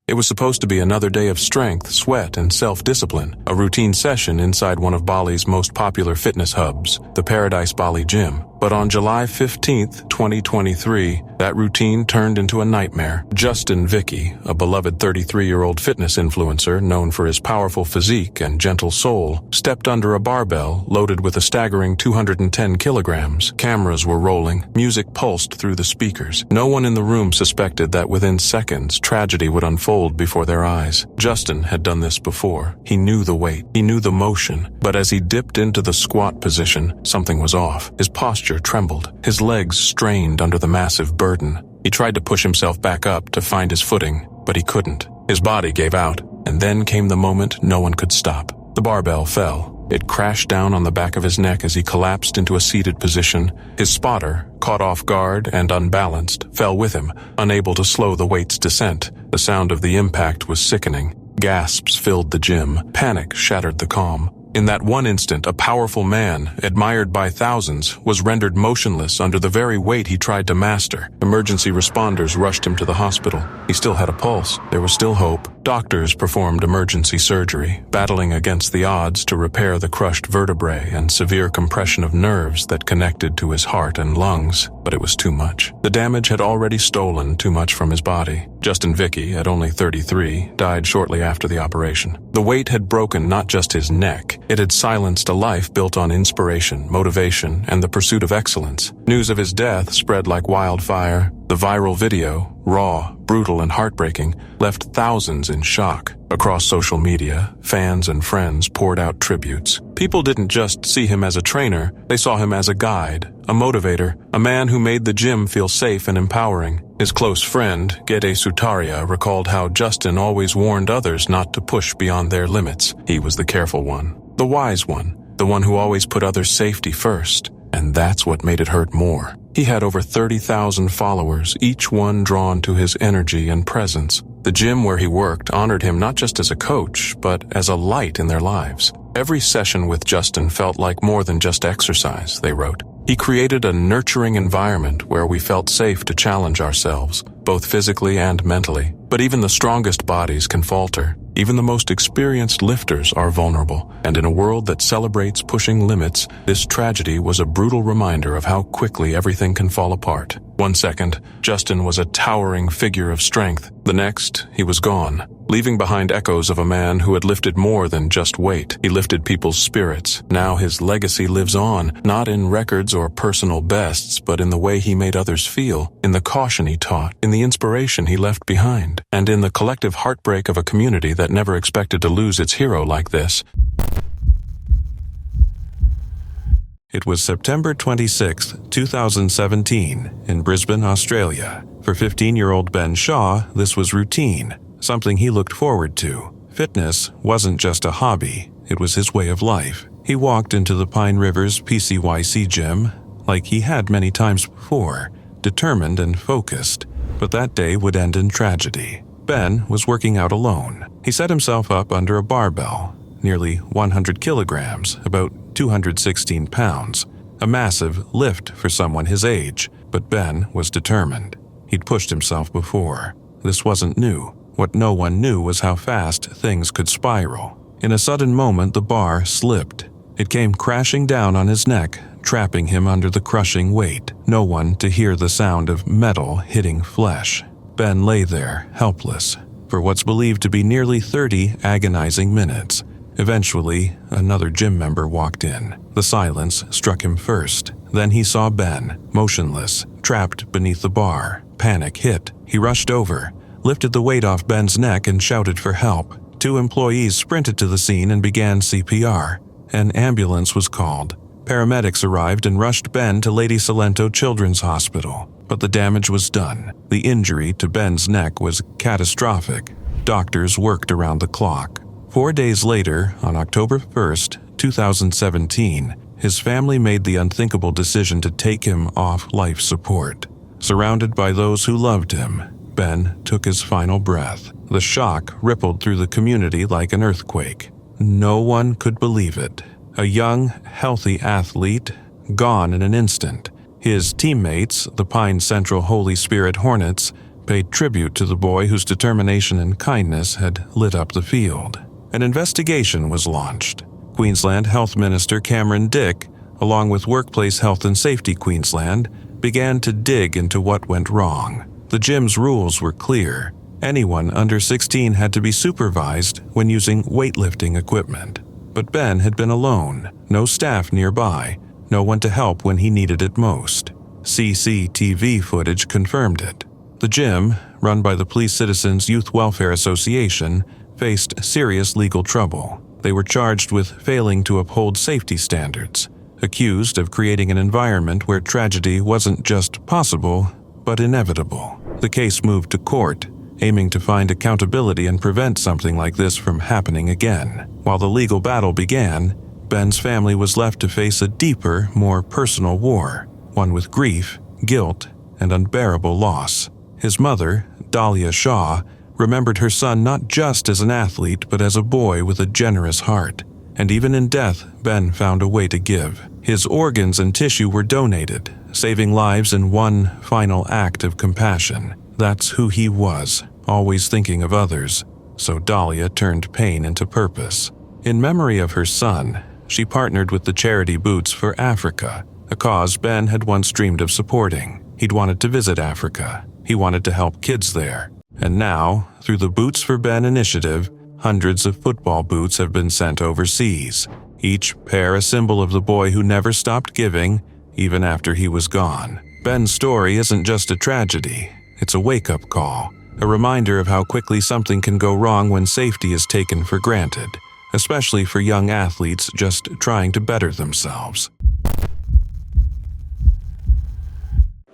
It was supposed to be another day of strength, sweat, and self-discipline, a routine session inside one of Bali's most popular fitness hubs, the Paradise Bali Gym. But on July 15th, 2023, that routine turned into a nightmare. Justin Vicky, a beloved 33-year-old fitness influencer known for his powerful physique and gentle soul, stepped under a barbell loaded with a staggering 210 kilograms. Cameras were rolling, music pulsed through the speakers. No one in the room suspected that within seconds, tragedy would unfold before their eyes. Justin had done this before. He knew the weight, he knew the motion, but as he dipped into the squat position, something was off. His posture trembled. His legs strained under the massive burden. He tried to push himself back up to find his footing, but he couldn't. His body gave out, and then came the moment no one could stop. The barbell fell. It crashed down on the back of his neck as he collapsed into a seated position. His spotter, caught off guard and unbalanced, fell with him, unable to slow the weight's descent. The sound of the impact was sickening. Gasps filled the gym. Panic shattered the calm. In that one instant, a powerful man, admired by thousands, was rendered motionless under the very weight he tried to master. Emergency responders rushed him to the hospital. He still had a pulse. There was still hope. Doctors performed emergency surgery, battling against the odds to repair the crushed vertebrae and severe compression of nerves that connected to his heart and lungs. But it was too much. The damage had already stolen too much from his body. Justin Vicky, at only 33, died shortly after the operation. The weight had broken not just his neck, it had silenced a life built on inspiration, motivation, and the pursuit of excellence. News of his death spread like wildfire. The viral video, raw, brutal, and heartbreaking, left thousands in shock. Across social media, fans and friends poured out tributes. People didn't just see him as a trainer, they saw him as a guide, a motivator, a man who made the gym feel safe and empowering. His close friend, Gede Sutaria, recalled how Justin always warned others not to push beyond their limits. He was the careful one, the wise one, the one who always put others' safety first. And that's what made it hurt more. He had over 30,000 followers, each one drawn to his energy and presence. The gym where he worked honored him not just as a coach, but as a light in their lives. Every session with Justin felt like more than just exercise, they wrote. He created a nurturing environment where we felt safe to challenge ourselves, both physically and mentally. But even the strongest bodies can falter. Even the most experienced lifters are vulnerable, and in a world that celebrates pushing limits, this tragedy was a brutal reminder of how quickly everything can fall apart. 1 second, Justin was a towering figure of strength. The next, he was gone, leaving behind echoes of a man who had lifted more than just weight. He lifted people's spirits. Now his legacy lives on, not in records or personal bests, but in the way he made others feel, in the caution he taught, in the inspiration he left behind, and in the collective heartbreak of a community that never expected to lose its hero like this. It was September 26, 2017, in Brisbane, Australia. For 15-year-old Ben Shaw, this was routine, something he looked forward to. Fitness wasn't just a hobby, it was his way of life. He walked into the Pine Rivers PCYC gym like he had many times before, determined and focused. But that day would end in tragedy. Ben was working out alone. He set himself up under a barbell, nearly 100 kilograms, about 216 pounds. A massive lift for someone his age, but Ben was determined. He'd pushed himself before. This wasn't new. What no one knew was how fast things could spiral. In a sudden moment, the bar slipped. It came crashing down on his neck, trapping him under the crushing weight. No one to hear the sound of metal hitting flesh. Ben lay there, helpless, for what's believed to be nearly 30 agonizing minutes. Eventually, another gym member walked in. The silence struck him first. Then he saw Ben, motionless, trapped beneath the bar. Panic hit. He rushed over, lifted the weight off Ben's neck and shouted for help. 2 employees sprinted to the scene and began CPR. An ambulance was called. Paramedics arrived and rushed Ben to Lady Salento Children's Hospital. But the damage was done. The injury to Ben's neck was catastrophic. Doctors worked around the clock. 4 days later, on October 1st, 2017, his family made the unthinkable decision to take him off life support. Surrounded by those who loved him, Ben took his final breath. The shock rippled through the community like an earthquake. No one could believe it. A young, healthy athlete, gone in an instant. His teammates, the Pine Central Holy Spirit Hornets, paid tribute to the boy whose determination and kindness had lit up the field. An investigation was launched. Queensland Health Minister Cameron Dick, along with Workplace Health and Safety Queensland, began to dig into what went wrong. The gym's rules were clear. Anyone under 16 had to be supervised when using weightlifting equipment. But Ben had been alone, no staff nearby, no one to help when he needed it most. CCTV footage confirmed it. The gym, run by the Police Citizens Youth Welfare Association, faced serious legal trouble. They were charged with failing to uphold safety standards, accused of creating an environment where tragedy wasn't just possible, but inevitable. The case moved to court, aiming to find accountability and prevent something like this from happening again. While the legal battle began, Ben's family was left to face a deeper, more personal war, one with grief, guilt, and unbearable loss. His mother, Dahlia Shaw, remembered her son not just as an athlete but as a boy with a generous heart. And even in death, Ben found a way to give. His organs and tissue were donated, saving lives in one final act of compassion. That's who he was, always thinking of others. So Dahlia turned pain into purpose. In memory of her son, she partnered with the charity Boots for Africa, a cause Ben had once dreamed of supporting. He'd wanted to visit Africa. He wanted to help kids there. And now, through the Boots for Ben initiative, hundreds of football boots have been sent overseas, each pair a symbol of the boy who never stopped giving, even after he was gone. Ben's story isn't just a tragedy, it's a wake-up call, a reminder of how quickly something can go wrong when safety is taken for granted, especially for young athletes just trying to better themselves.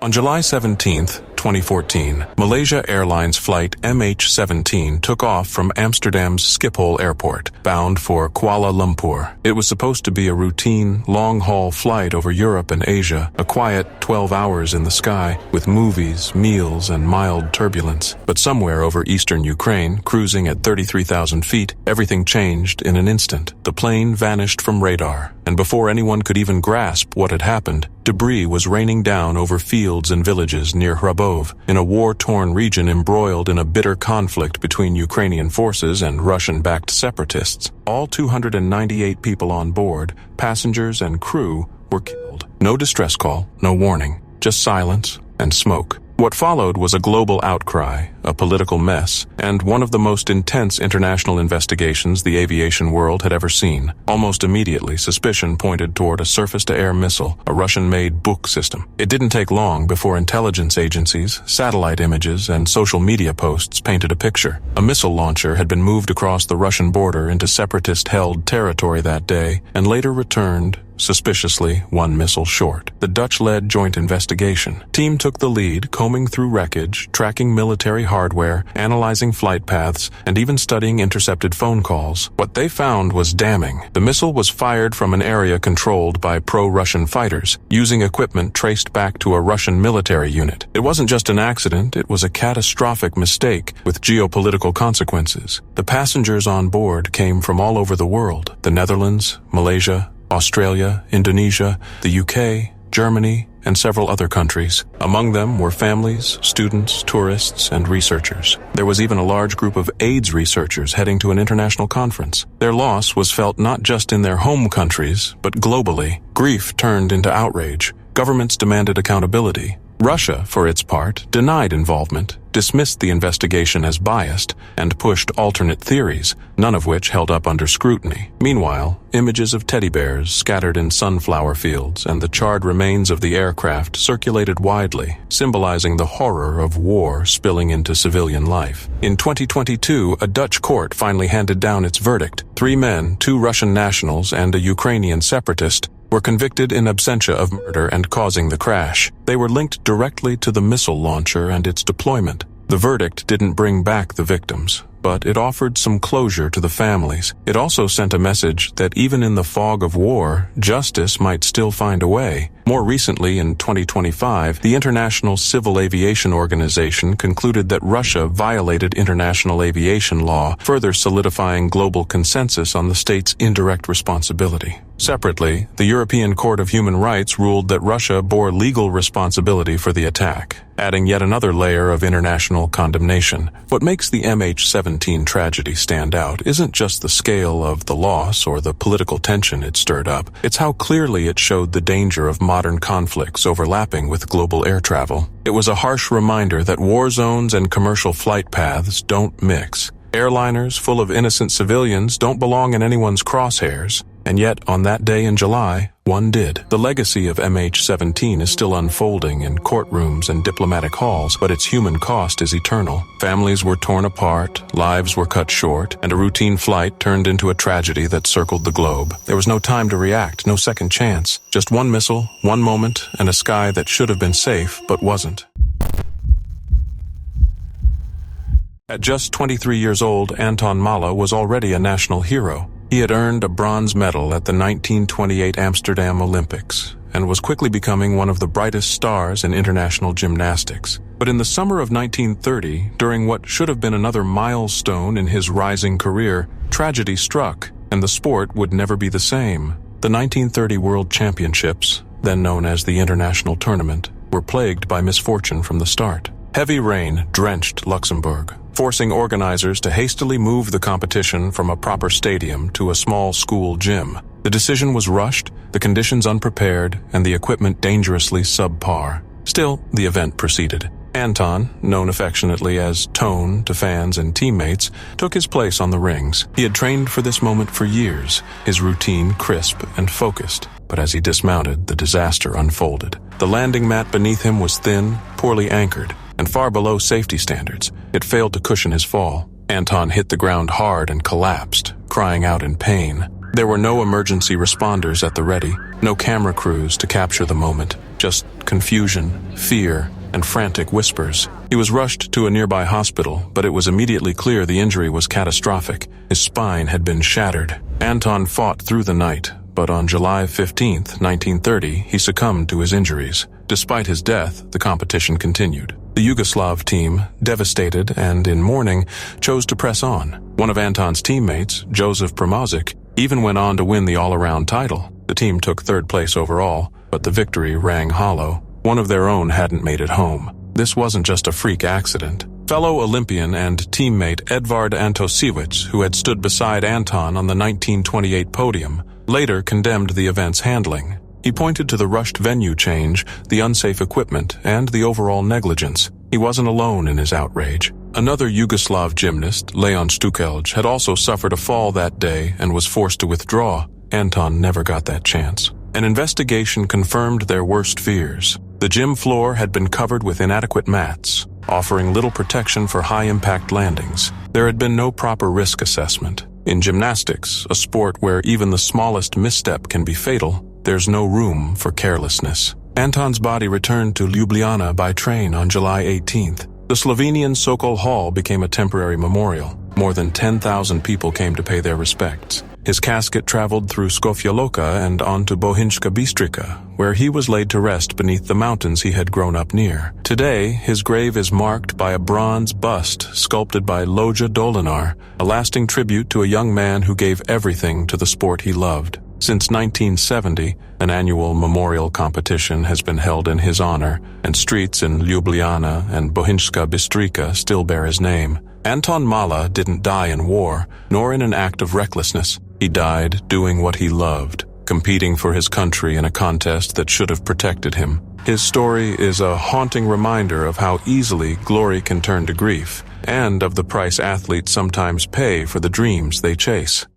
On July 17, 2014, Malaysia Airlines flight MH17 took off from Amsterdam's Schiphol Airport, bound for Kuala Lumpur. It was supposed to be a routine, long-haul flight over Europe and Asia, a quiet 12 hours in the sky, with movies, meals, and mild turbulence. But somewhere over eastern Ukraine, cruising at 33,000 feet, everything changed in an instant. The plane vanished from radar, and before anyone could even grasp what had happened, debris was raining down over fields and villages near Hrabov, in a war-torn region embroiled in a bitter conflict between Ukrainian forces and Russian-backed separatists. All 298 people on board, passengers and crew, were killed. No distress call, no warning, just silence and smoke. What followed was a global outcry, a political mess, and one of the most intense international investigations the aviation world had ever seen. Almost immediately, suspicion pointed toward a surface-to-air missile, a Russian-made Buk system. It didn't take long before intelligence agencies, satellite images, and social media posts painted a picture. A missile launcher had been moved across the Russian border into separatist-held territory that day, and later returned, suspiciously, one missile short. The Dutch-led joint investigation team took the lead, combing through wreckage, tracking military hardware, analyzing flight paths, and even studying intercepted phone calls. What they found was damning. The missile was fired from an area controlled by pro-Russian fighters, using equipment traced back to a Russian military unit. It wasn't just an accident, it was a catastrophic mistake with geopolitical consequences. The passengers on board came from all over the world: the Netherlands, Malaysia, Australia, Indonesia, the UK, Germany, and several other countries. Among them were families, students, tourists, and researchers. There was even a large group of AIDS researchers heading to an international conference. Their loss was felt not just in their home countries, but globally. Grief turned into outrage. Governments demanded accountability. Russia, for its part, denied involvement, dismissed the investigation as biased, and pushed alternate theories, none of which held up under scrutiny. Meanwhile, images of teddy bears scattered in sunflower fields and the charred remains of the aircraft circulated widely, symbolizing the horror of war spilling into civilian life. In 2022, a Dutch court finally handed down its verdict. 3 men, 2 Russian nationals, and a Ukrainian separatist were convicted in absentia of murder and causing the crash. They were linked directly to the missile launcher and its deployment. The verdict didn't bring back the victims, but it offered some closure to the families. It also sent a message that even in the fog of war, justice might still find a way. More recently, in 2025, the International Civil Aviation Organization concluded that Russia violated international aviation law, further solidifying global consensus on the state's indirect responsibility. Separately, the European Court of Human Rights ruled that Russia bore legal responsibility for the attack, adding yet another layer of international condemnation. What makes the MH17 tragedy stand out isn't just the scale of the loss or the political tension it stirred up, it's how clearly it showed the danger of modern conflicts overlapping with global air travel. It was a harsh reminder that war zones and commercial flight paths don't mix. Airliners full of innocent civilians don't belong in anyone's crosshairs. And yet, on that day in July, one did. The legacy of MH17 is still unfolding in courtrooms and diplomatic halls, but its human cost is eternal. Families were torn apart, lives were cut short, and a routine flight turned into a tragedy that circled the globe. There was no time to react, no second chance. Just one missile, one moment, and a sky that should have been safe, but wasn't. At just 23 years old, Anton Mala was already a national hero. He had earned a bronze medal at the 1928 Amsterdam Olympics and was quickly becoming one of the brightest stars in international gymnastics. But in the summer of 1930, during what should have been another milestone in his rising career, tragedy struck, and the sport would never be the same. The 1930 World Championships, then known as the International Tournament, were plagued by misfortune from the start. Heavy rain drenched Luxembourg, forcing organizers to hastily move the competition from a proper stadium to a small school gym. The decision was rushed, the conditions unprepared, and the equipment dangerously subpar. Still, the event proceeded. Anton, known affectionately as Tone to fans and teammates, took his place on the rings. He had trained for this moment for years, his routine crisp and focused. But as he dismounted, the disaster unfolded. The landing mat beneath him was thin, poorly anchored, and far below safety standards. It failed to cushion his fall. Anton hit the ground hard and collapsed, crying out in pain. There were no emergency responders at the ready, no camera crews to capture the moment, just confusion, fear, and frantic whispers. He was rushed to a nearby hospital, but it was immediately clear the injury was catastrophic. His spine had been shattered. Anton fought through the night, but on July 15, 1930, he succumbed to his injuries. Despite his death, the competition continued. The Yugoslav team, devastated and in mourning, chose to press on. One of Anton's teammates, Joseph Primozic, even went on to win the all-around title. The team took third place overall, but the victory rang hollow. One of their own hadn't made it home. This wasn't just a freak accident. Fellow Olympian and teammate Edvard Antosiewicz, who had stood beside Anton on the 1928 podium, later condemned the event's handling. He pointed to the rushed venue change, the unsafe equipment, and the overall negligence. He wasn't alone in his outrage. Another Yugoslav gymnast, Leon Stukelj, had also suffered a fall that day and was forced to withdraw. Anton never got that chance. An investigation confirmed their worst fears. The gym floor had been covered with inadequate mats, offering little protection for high-impact landings. There had been no proper risk assessment. In gymnastics, a sport where even the smallest misstep can be fatal, there's no room for carelessness. Anton's body returned to Ljubljana by train on July 18th. The Slovenian Sokol Hall became a temporary memorial. More than 10,000 people came to pay their respects. His casket traveled through Skofja Loka and on to Bohinjska Bistrica, where he was laid to rest beneath the mountains he had grown up near. Today, his grave is marked by a bronze bust sculpted by Loja Dolinar, a lasting tribute to a young man who gave everything to the sport he loved. Since 1970, an annual memorial competition has been held in his honor, and streets in Ljubljana and Bohinjska Bistrica still bear his name. Anton Mala didn't die in war, nor in an act of recklessness. He died doing what he loved, competing for his country in a contest that should have protected him. His story is a haunting reminder of how easily glory can turn to grief, and of the price athletes sometimes pay for the dreams they chase.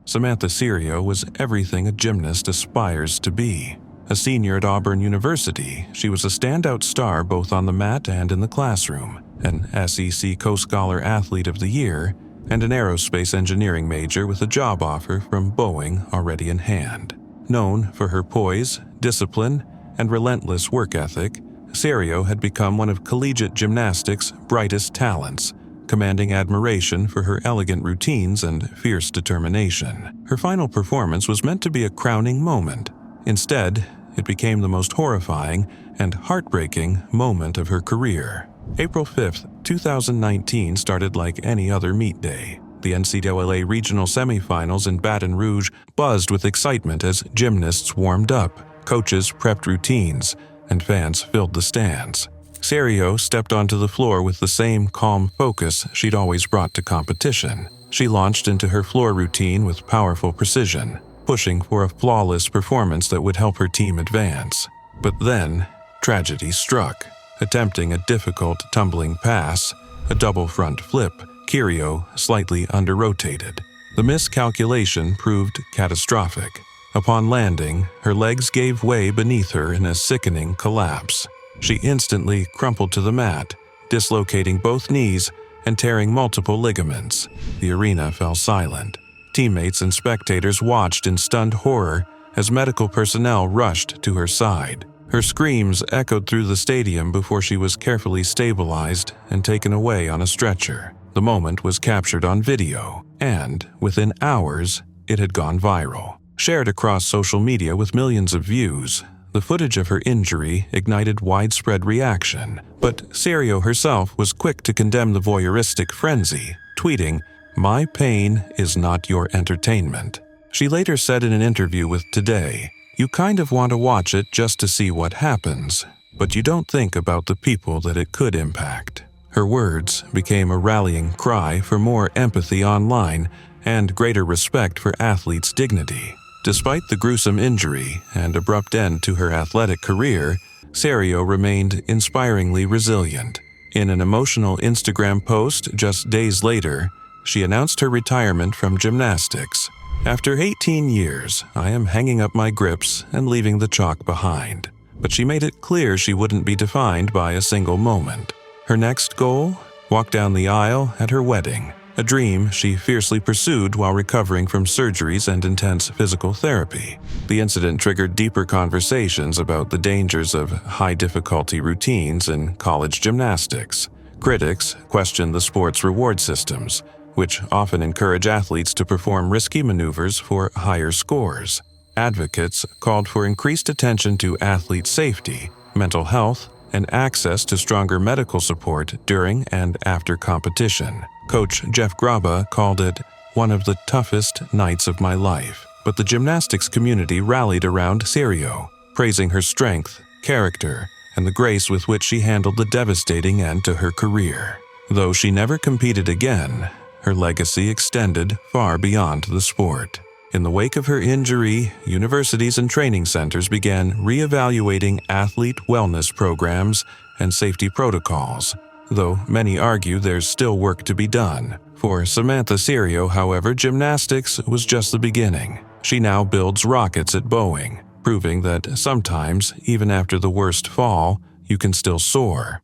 Samantha Serio was everything a gymnast aspires to be. A senior at Auburn University, she was a standout star both on the mat and in the classroom, an SEC Co-Scholar Athlete of the Year, and an aerospace engineering major with a job offer from Boeing already in hand. Known for her poise, discipline, and relentless work ethic, Serio had become one of collegiate gymnastics' brightest talents, commanding admiration for her elegant routines and fierce determination. Her final performance was meant to be a crowning moment. Instead, it became the most horrifying and heartbreaking moment of her career. April 5, 2019 started like any other meet day. The NCAA regional semifinals in Baton Rouge buzzed with excitement as gymnasts warmed up, coaches prepped routines, and fans filled the stands. Serio stepped onto the floor with the same calm focus she'd always brought to competition. She launched into her floor routine with powerful precision, pushing for a flawless performance that would help her team advance. But then, tragedy struck. Attempting a difficult tumbling pass, a double front flip, Serio slightly under-rotated. The miscalculation proved catastrophic. Upon landing, her legs gave way beneath her in a sickening collapse. She instantly crumpled to the mat, dislocating both knees and tearing multiple ligaments. The arena fell silent. Teammates and spectators watched in stunned horror as medical personnel rushed to her side. Her screams echoed through the stadium before she was carefully stabilized and taken away on a stretcher. The moment was captured on video, and within hours, it had gone viral. Shared across social media with millions of views, the footage of her injury ignited widespread reaction. But Serio herself was quick to condemn the voyeuristic frenzy, tweeting, "My pain is not your entertainment." She later said in an interview with Today, "You kind of want to watch it just to see what happens, but you don't think about the people that it could impact." Her words became a rallying cry for more empathy online and greater respect for athletes' dignity. Despite the gruesome injury and abrupt end to her athletic career, Serio remained inspiringly resilient. In an emotional Instagram post just days later, she announced her retirement from gymnastics. "After 18 years, I am hanging up my grips and leaving the chalk behind." But she made it clear she wouldn't be defined by a single moment. Her next goal? Walk down the aisle at her wedding, a dream she fiercely pursued while recovering from surgeries and intense physical therapy. The incident triggered deeper conversations about the dangers of high-difficulty routines in college gymnastics. Critics questioned the sport's reward systems, which often encourage athletes to perform risky maneuvers for higher scores. Advocates called for increased attention to athlete safety, mental health, and access to stronger medical support during and after competition. Coach Jeff Graba called it one of the toughest nights of my life. But the gymnastics community rallied around Serio, praising her strength, character, and the grace with which she handled the devastating end to her career. Though she never competed again, her legacy extended far beyond the sport. In the wake of her injury, universities and training centers began reevaluating athlete wellness programs and safety protocols, though many argue there's still work to be done. For Samantha Serio, however, gymnastics was just the beginning. She now builds rockets at Boeing, proving that sometimes, even after the worst fall, you can still soar.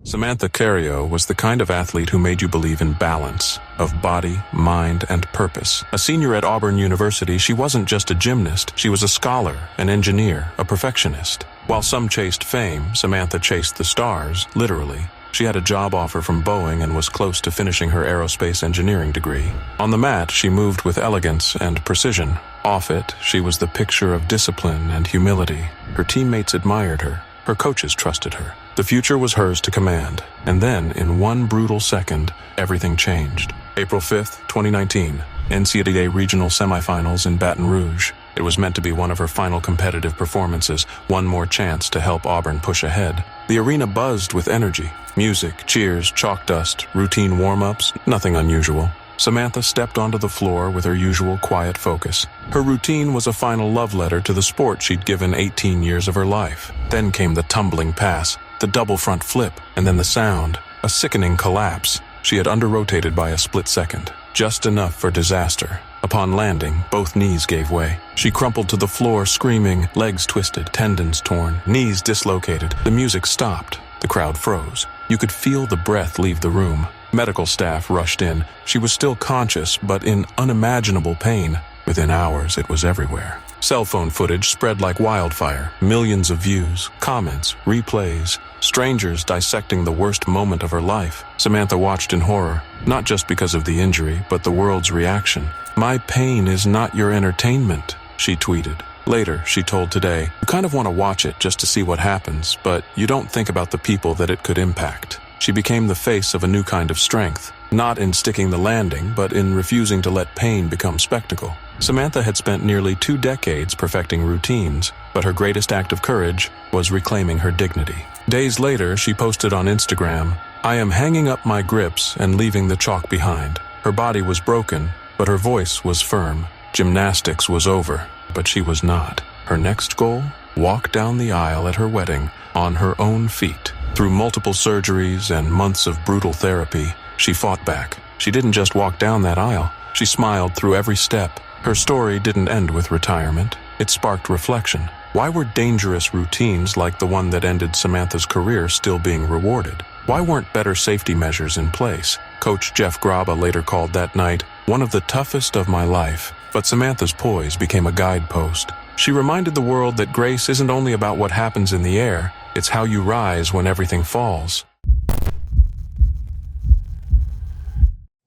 Samantha Serio was the kind of athlete who made you believe in balance of body, mind, and purpose. A senior at Auburn University, she wasn't just a gymnast, she was a scholar, an engineer, a perfectionist. While some chased fame, Samantha chased the stars, literally. She had a job offer from Boeing and was close to finishing her aerospace engineering degree. On the mat, she moved with elegance and precision. Off it, she was the picture of discipline and humility. Her teammates admired her. Her coaches trusted her. The future was hers to command. And then, in one brutal second, everything changed. April 5th, 2019, NCAA regional semifinals in Baton Rouge. It was meant to be one of her final competitive performances, one more chance to help Auburn push ahead. The arena buzzed with energy. Music, cheers, chalk dust, routine warm-ups, nothing unusual. Samantha stepped onto the floor with her usual quiet focus. Her routine was a final love letter to the sport she'd given 18 years of her life. Then came the tumbling pass, the double front flip, and then the sound, a sickening collapse. She had under-rotated by a split second, just enough for disaster. Upon landing, both knees gave way. She crumpled to the floor, screaming, legs twisted, tendons torn, knees dislocated. The music stopped. The crowd froze. You could feel the breath leave the room. Medical staff rushed in. She was still conscious, but in unimaginable pain. Within hours, it was everywhere. Cell phone footage spread like wildfire, millions of views, comments, replays, strangers dissecting the worst moment of her life. Samantha watched in horror, not just because of the injury, but the world's reaction. "My pain is not your entertainment," she tweeted. Later, she told Today, "You kind of want to watch it just to see what happens, but you don't think about the people that it could impact." She became the face of a new kind of strength, not in sticking the landing, but in refusing to let pain become spectacle. Samantha had spent nearly 2 decades perfecting routines, but her greatest act of courage was reclaiming her dignity. Days later, she posted on Instagram, "I am hanging up my grips and leaving the chalk behind." Her body was broken, but her voice was firm. Gymnastics was over, but she was not. Her next goal? Walk down the aisle at her wedding on her own feet. Through multiple surgeries and months of brutal therapy, she fought back. She didn't just walk down that aisle, she smiled through every step. Her story didn't end with retirement. It sparked reflection. Why were dangerous routines like the one that ended Samantha's career still being rewarded? Why weren't better safety measures in place? Coach Jeff Graba later called that night one of the toughest of my life. But Samantha's poise became a guidepost. She reminded the world that grace isn't only about what happens in the air, it's how you rise when everything falls.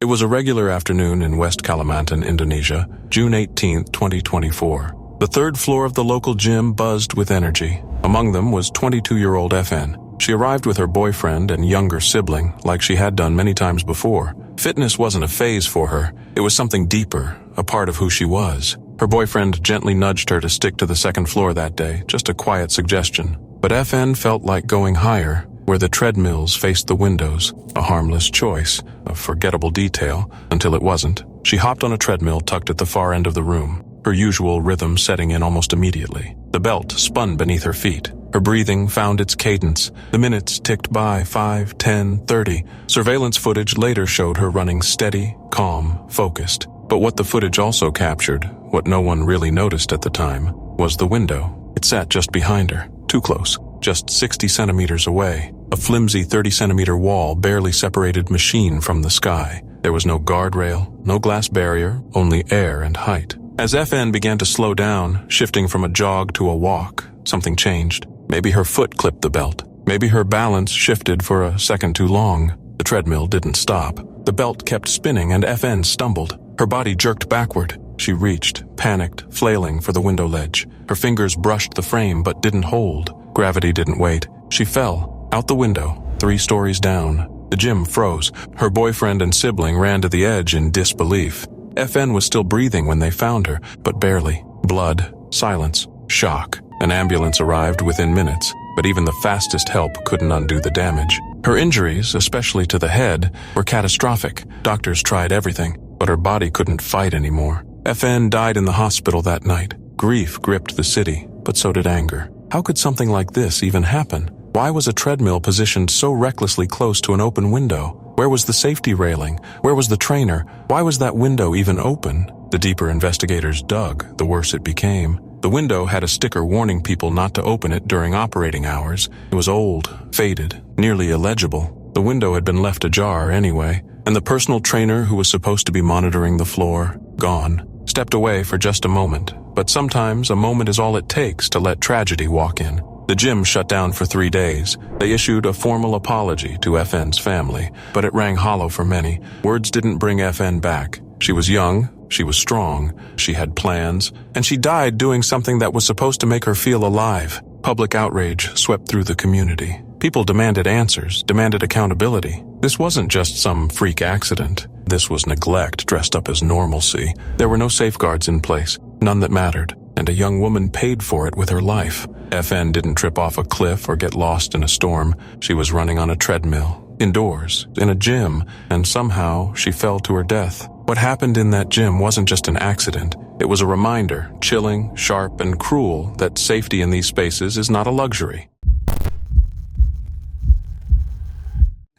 It was a regular afternoon in West Kalimantan, Indonesia, June 18, 2024. The third floor of the local gym buzzed with energy. Among them was 22-year-old FN. She arrived with her boyfriend and younger sibling, like she had done many times before. Fitness wasn't a phase for her. It was something deeper, a part of who she was. Her boyfriend gently nudged her to stick to the second floor that day, just a quiet suggestion. But FN felt like going higher, where the treadmills faced the windows, a harmless choice, a forgettable detail, until it wasn't. She hopped on a treadmill tucked at the far end of the room, her usual rhythm setting in almost immediately. The belt spun beneath her feet. Her breathing found its cadence. The minutes ticked by, 5, 10, 30. Surveillance footage later showed her running steady, calm, focused. But what the footage also captured, what no one really noticed at the time, was the window. It sat just behind her, too close, just 60 centimeters away. A flimsy 30-centimeter wall barely separated machine from the sky. There was no guardrail, no glass barrier, only air and height. As FN began to slow down, shifting from a jog to a walk, something changed. Maybe her foot clipped the belt. Maybe her balance shifted for a second too long. The treadmill didn't stop. The belt kept spinning and FN stumbled. Her body jerked backward. She reached, panicked, flailing for the window ledge. Her fingers brushed the frame but didn't hold. Gravity didn't wait. She fell, out the window, 3 stories down. The gym froze. Her boyfriend and sibling ran to the edge in disbelief. FN was still breathing when they found her, but barely. Blood, silence, shock. An ambulance arrived within minutes, but even the fastest help couldn't undo the damage. Her injuries, especially to the head, were catastrophic. Doctors tried everything, but her body couldn't fight anymore. FN died in the hospital that night. Grief gripped the city, but so did anger. How could something like this even happen? Why was a treadmill positioned so recklessly close to an open window? Where was the safety railing? Where was the trainer? Why was that window even open? The deeper investigators dug, the worse it became. The window had a sticker warning people not to open it during operating hours. It was old, faded, nearly illegible. The window had been left ajar anyway, and the personal trainer who was supposed to be monitoring the floor, gone, stepped away for just a moment. But sometimes a moment is all it takes to let tragedy walk in. The gym shut down for 3 days. They issued a formal apology to FN's family, but it rang hollow for many. Words didn't bring FN back. She was young, she was strong, she had plans, and she died doing something that was supposed to make her feel alive. Public outrage swept through the community. People demanded answers, demanded accountability. This wasn't just some freak accident. This was neglect dressed up as normalcy. There were no safeguards in place, none that mattered, and a young woman paid for it with her life. FN didn't trip off a cliff or get lost in a storm. She was running on a treadmill, indoors, in a gym, and somehow she fell to her death. What happened in that gym wasn't just an accident. It was a reminder, chilling, sharp, and cruel, that safety in these spaces is not a luxury.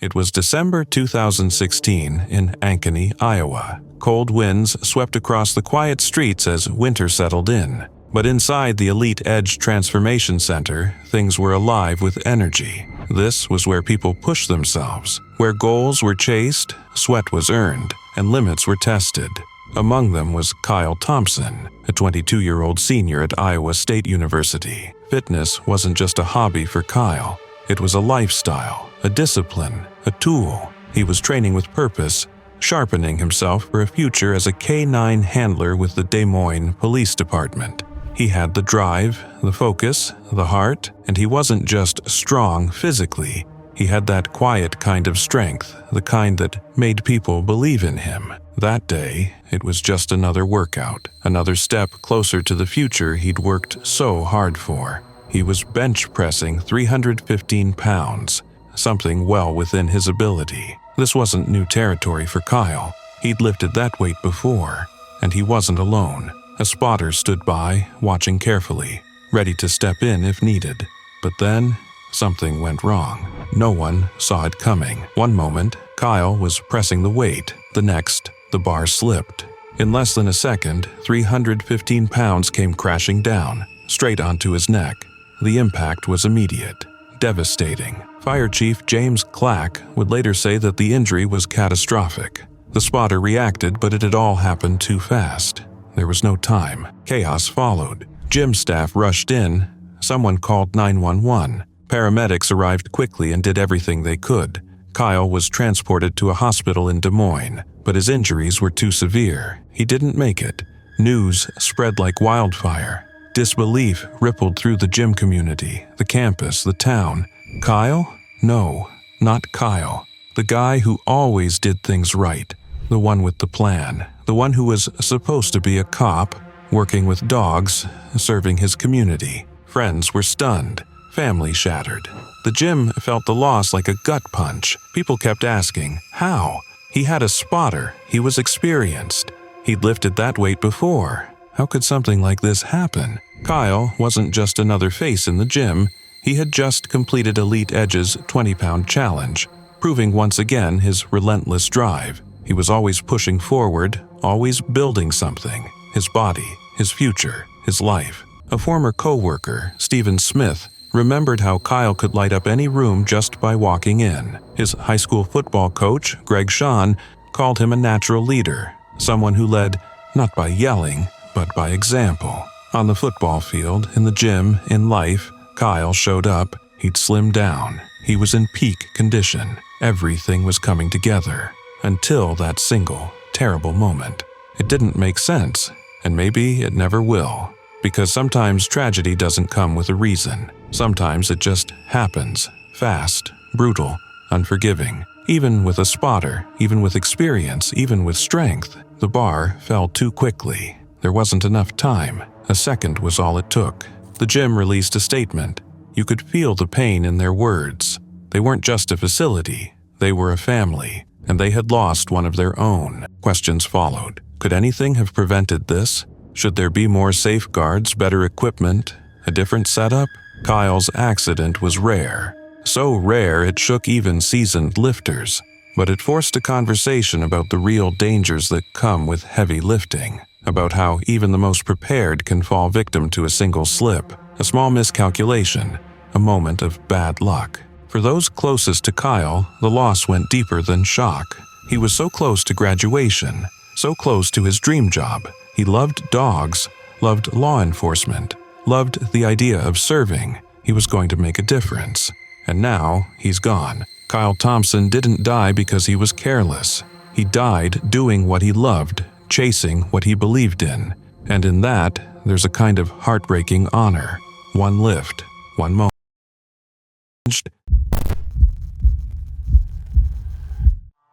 It was December 2016 in Ankeny, Iowa. Cold winds swept across the quiet streets as winter settled in. But inside the Elite Edge Transformation Center, things were alive with energy. This was where people pushed themselves, where goals were chased, sweat was earned, and limits were tested. Among them was Kyle Thompson, a 22-year-old senior at Iowa State University. Fitness wasn't just a hobby for Kyle. It was a lifestyle, a discipline, a tool. He was training with purpose, sharpening himself for a future as a K-9 handler with the Des Moines Police Department. He had the drive, the focus, the heart, and he wasn't just strong physically. He had that quiet kind of strength, the kind that made people believe in him. That day, it was just another workout, another step closer to the future he'd worked so hard for. He was bench pressing 315 pounds, something well within his ability. This wasn't new territory for Kyle. He'd lifted that weight before, and he wasn't alone. A spotter stood by, watching carefully, ready to step in if needed. But then, something went wrong. No one saw it coming. One moment, Kyle was pressing the weight. The next, the bar slipped. In less than a second, 315 pounds came crashing down, straight onto his neck. The impact was immediate, devastating. Fire Chief James Clack would later say that the injury was catastrophic. The spotter reacted, but it had all happened too fast. There was no time. Chaos followed. Gym staff rushed in. Someone called 911. Paramedics arrived quickly and did everything they could. Kyle was transported to a hospital in Des Moines, but his injuries were too severe. He didn't make it. News spread like wildfire. Disbelief rippled through the gym community, the campus, the town. Kyle? No, not Kyle. The guy who always did things right. The one with the plan. The one who was supposed to be a cop, working with dogs, serving his community. Friends were stunned. Family shattered. The gym felt the loss like a gut punch. People kept asking, how? He had a spotter. He was experienced. He'd lifted that weight before. How could something like this happen? Kyle wasn't just another face in the gym. He had just completed Elite Edge's 20-pound challenge, proving once again his relentless drive. He was always pushing forward, always building something. His body, his future, his life. A former co-worker, Stephen Smith, remembered how Kyle could light up any room just by walking in. His high school football coach, Greg Sean, called him a natural leader, someone who led not by yelling, but by example. On the football field, in the gym, in life, Kyle showed up. He'd slimmed down. He was in peak condition. Everything was coming together. Until that single, terrible moment. It didn't make sense, and maybe it never will. Because sometimes tragedy doesn't come with a reason. Sometimes it just happens. Fast, brutal, unforgiving. Even with a spotter, even with experience, even with strength, the bar fell too quickly. There wasn't enough time. A second was all it took. The gym released a statement. You could feel the pain in their words. They weren't just a facility. They were a family, and they had lost one of their own. Questions followed. Could anything have prevented this? Should there be more safeguards, better equipment, a different setup? Kyle's accident was rare. So rare it shook even seasoned lifters. But it forced a conversation about the real dangers that come with heavy lifting. About how even the most prepared can fall victim to a single slip, a small miscalculation, a moment of bad luck. For those closest to Kyle, the loss went deeper than shock. He was so close to graduation, so close to his dream job. He loved dogs, loved law enforcement, loved the idea of serving. He was going to make a difference. And now, he's gone. Kyle Thompson didn't die because he was careless. He died doing what he loved, chasing what he believed in. And in that, there's a kind of heartbreaking honor. One lift, one moment.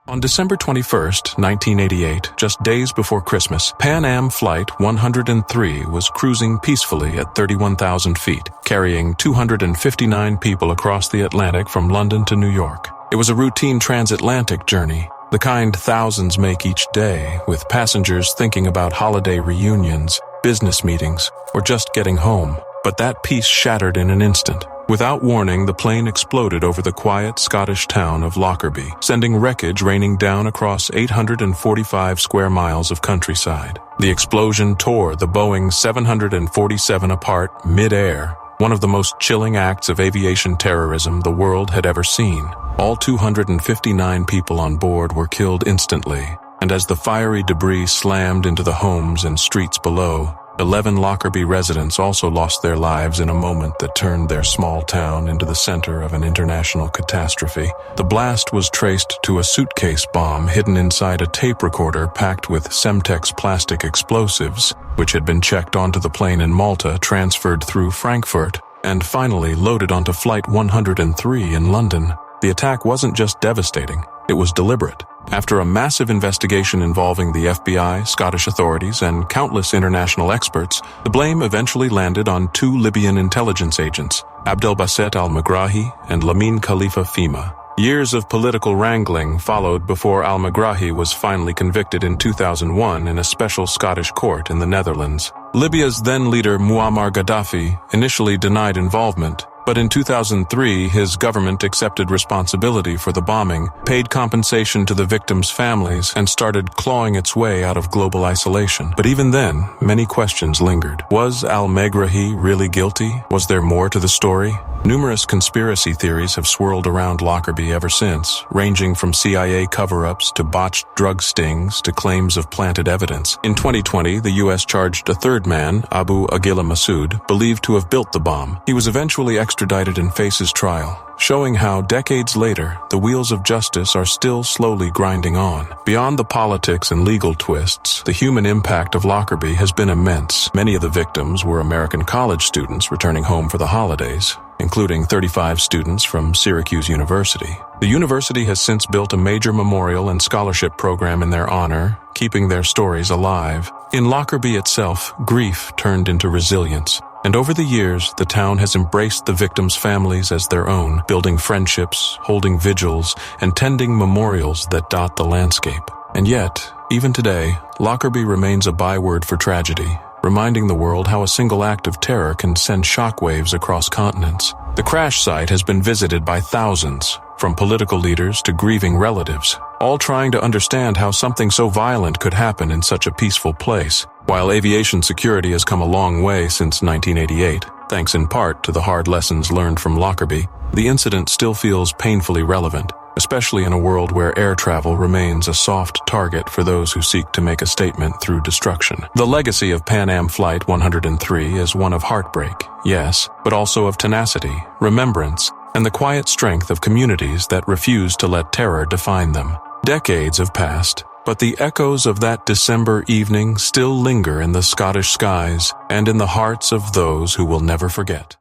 On December 21st, 1988, just days before Christmas, Pan Am Flight 103 was cruising peacefully at 31,000 feet, carrying 259 people across the Atlantic from London to New York. It was a routine transatlantic journey, the kind thousands make each day, with passengers thinking about holiday reunions, business meetings, or just getting home. But that peace shattered in an instant. Without warning, the plane exploded over the quiet Scottish town of Lockerbie, sending wreckage raining down across 845 square miles of countryside. The explosion tore the Boeing 747 apart mid-air, one of the most chilling acts of aviation terrorism the world had ever seen. All 259 people on board were killed instantly, and as the fiery debris slammed into the homes and streets below, 11 Lockerbie residents also lost their lives in a moment that turned their small town into the center of an international catastrophe. The blast was traced to a suitcase bomb hidden inside a tape recorder packed with Semtex plastic explosives, which had been checked onto the plane in Malta, transferred through Frankfurt, and finally loaded onto Flight 103 in London. The attack wasn't just devastating, it was deliberate. After a massive investigation involving the FBI, Scottish authorities, and countless international experts, the blame eventually landed on 2 Libyan intelligence agents, Abdelbasset al-Megrahi and Lamine Khalifa Fhimah. Years of political wrangling followed before al-Megrahi was finally convicted in 2001 in a special Scottish court in the Netherlands. Libya's then leader Muammar Gaddafi initially denied involvement, but in 2003 his government accepted responsibility for the bombing, paid compensation to the victims' families, and started clawing its way out of global isolation. But even then, many questions lingered. Was al-Megrahi really guilty? Was there more to the story? Numerous conspiracy theories have swirled around Lockerbie ever since, ranging from CIA cover-ups to botched drug stings to claims of planted evidence. In 2020, the U.S. charged a third man, Abu Aguila Massoud, believed to have built the bomb. He was eventually extradited and faces trial, showing how, decades later, the wheels of justice are still slowly grinding on. Beyond the politics and legal twists, the human impact of Lockerbie has been immense. Many of the victims were American college students returning home for the holidays, including 35 students from Syracuse University. The university has since built a major memorial and scholarship program in their honor, keeping their stories alive. In Lockerbie itself, grief turned into resilience. And over the years, the town has embraced the victims' families as their own, building friendships, holding vigils, and tending memorials that dot the landscape. And yet, even today, Lockerbie remains a byword for tragedy, reminding the world how a single act of terror can send shockwaves across continents. The crash site has been visited by thousands, from political leaders to grieving relatives, all trying to understand how something so violent could happen in such a peaceful place. While aviation security has come a long way since 1988, thanks in part to the hard lessons learned from Lockerbie, the incident still feels painfully relevant, especially in a world where air travel remains a soft target for those who seek to make a statement through destruction. The legacy of Pan Am Flight 103 is one of heartbreak, yes, but also of tenacity, remembrance, and the quiet strength of communities that refuse to let terror define them. Decades have passed, but the echoes of that December evening still linger in the Scottish skies and in the hearts of those who will never forget.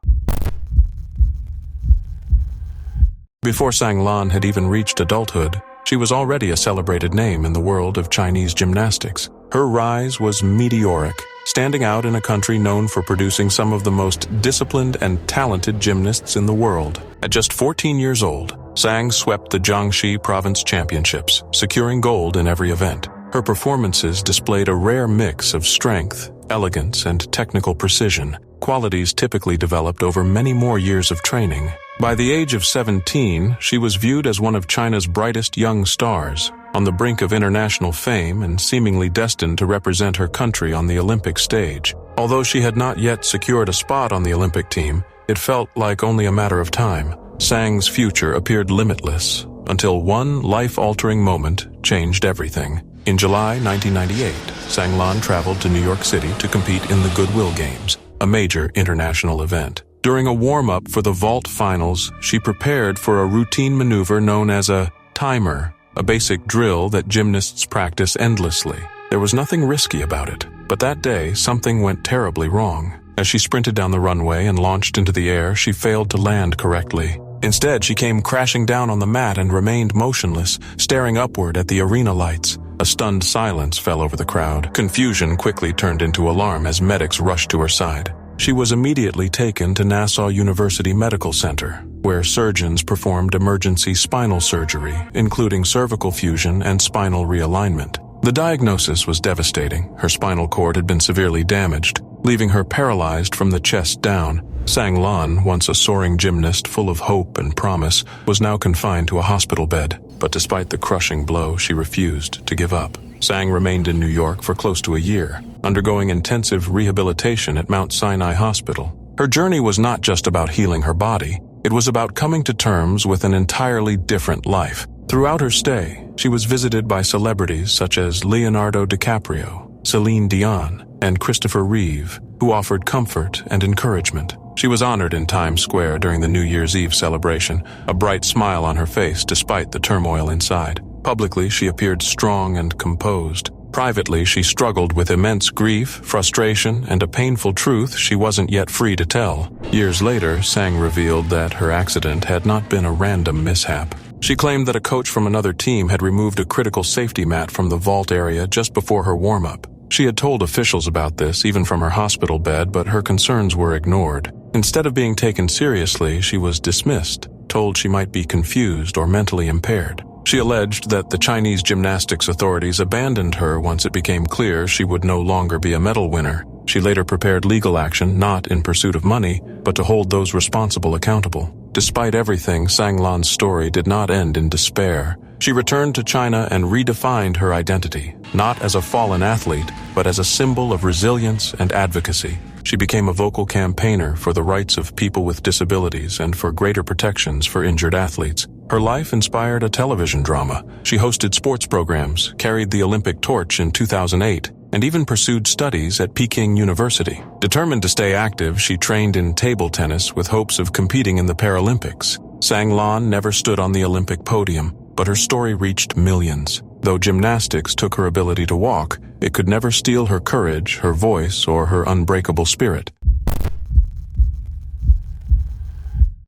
Before Sang Lan had even reached adulthood, she was already a celebrated name in the world of Chinese gymnastics. Her rise was meteoric, standing out in a country known for producing some of the most disciplined and talented gymnasts in the world. At just 14 years old, Sang swept the Jiangxi Province Championships, securing gold in every event. Her performances displayed a rare mix of strength, elegance, and technical precision, qualities typically developed over many more years of training. By the age of 17, she was viewed as one of China's brightest young stars, on the brink of international fame and seemingly destined to represent her country on the Olympic stage. Although she had not yet secured a spot on the Olympic team, it felt like only a matter of time. Sang's future appeared limitless, until one life-altering moment changed everything. In July 1998, Sang Lan traveled to New York City to compete in the Goodwill Games, a major international event. During a warm-up for the vault finals, she prepared for a routine maneuver known as a timer, a basic drill that gymnasts practice endlessly. There was nothing risky about it, but that day something went terribly wrong. As she sprinted down the runway and launched into the air, she failed to land correctly. Instead, she came crashing down on the mat and remained motionless, staring upward at the arena lights. A stunned silence fell over the crowd. Confusion quickly turned into alarm as medics rushed to her side. She was immediately taken to Nassau University Medical Center, where surgeons performed emergency spinal surgery, including cervical fusion and spinal realignment. The diagnosis was devastating. Her spinal cord had been severely damaged, leaving her paralyzed from the chest down. Sang Lan, once a soaring gymnast full of hope and promise, was now confined to a hospital bed. But despite the crushing blow, she refused to give up. Sang remained in New York for close to a year, undergoing intensive rehabilitation at Mount Sinai Hospital. Her journey was not just about healing her body. It was about coming to terms with an entirely different life. Throughout her stay, she was visited by celebrities such as Leonardo DiCaprio, Celine Dion, and Christopher Reeve, who offered comfort and encouragement. She was honored in Times Square during the New Year's Eve celebration, a bright smile on her face despite the turmoil inside. Publicly, she appeared strong and composed. Privately, she struggled with immense grief, frustration, and a painful truth she wasn't yet free to tell. Years later, Sang revealed that her accident had not been a random mishap. She claimed that a coach from another team had removed a critical safety mat from the vault area just before her warm-up. She had told officials about this, even from her hospital bed, but her concerns were ignored. Instead of being taken seriously, she was dismissed, told she might be confused or mentally impaired. She alleged that the Chinese gymnastics authorities abandoned her once it became clear she would no longer be a medal winner. She later prepared legal action, not in pursuit of money, but to hold those responsible accountable. Despite everything, Sang Lan's story did not end in despair. She returned to China and redefined her identity, not as a fallen athlete, but as a symbol of resilience and advocacy. She became a vocal campaigner for the rights of people with disabilities and for greater protections for injured athletes. Her life inspired a television drama. She hosted sports programs, carried the Olympic torch in 2008, and even pursued studies at Peking University. Determined to stay active, she trained in table tennis with hopes of competing in the Paralympics. Sang Lan never stood on the Olympic podium, but her story reached millions. Though gymnastics took her ability to walk, it could never steal her courage, her voice, or her unbreakable spirit.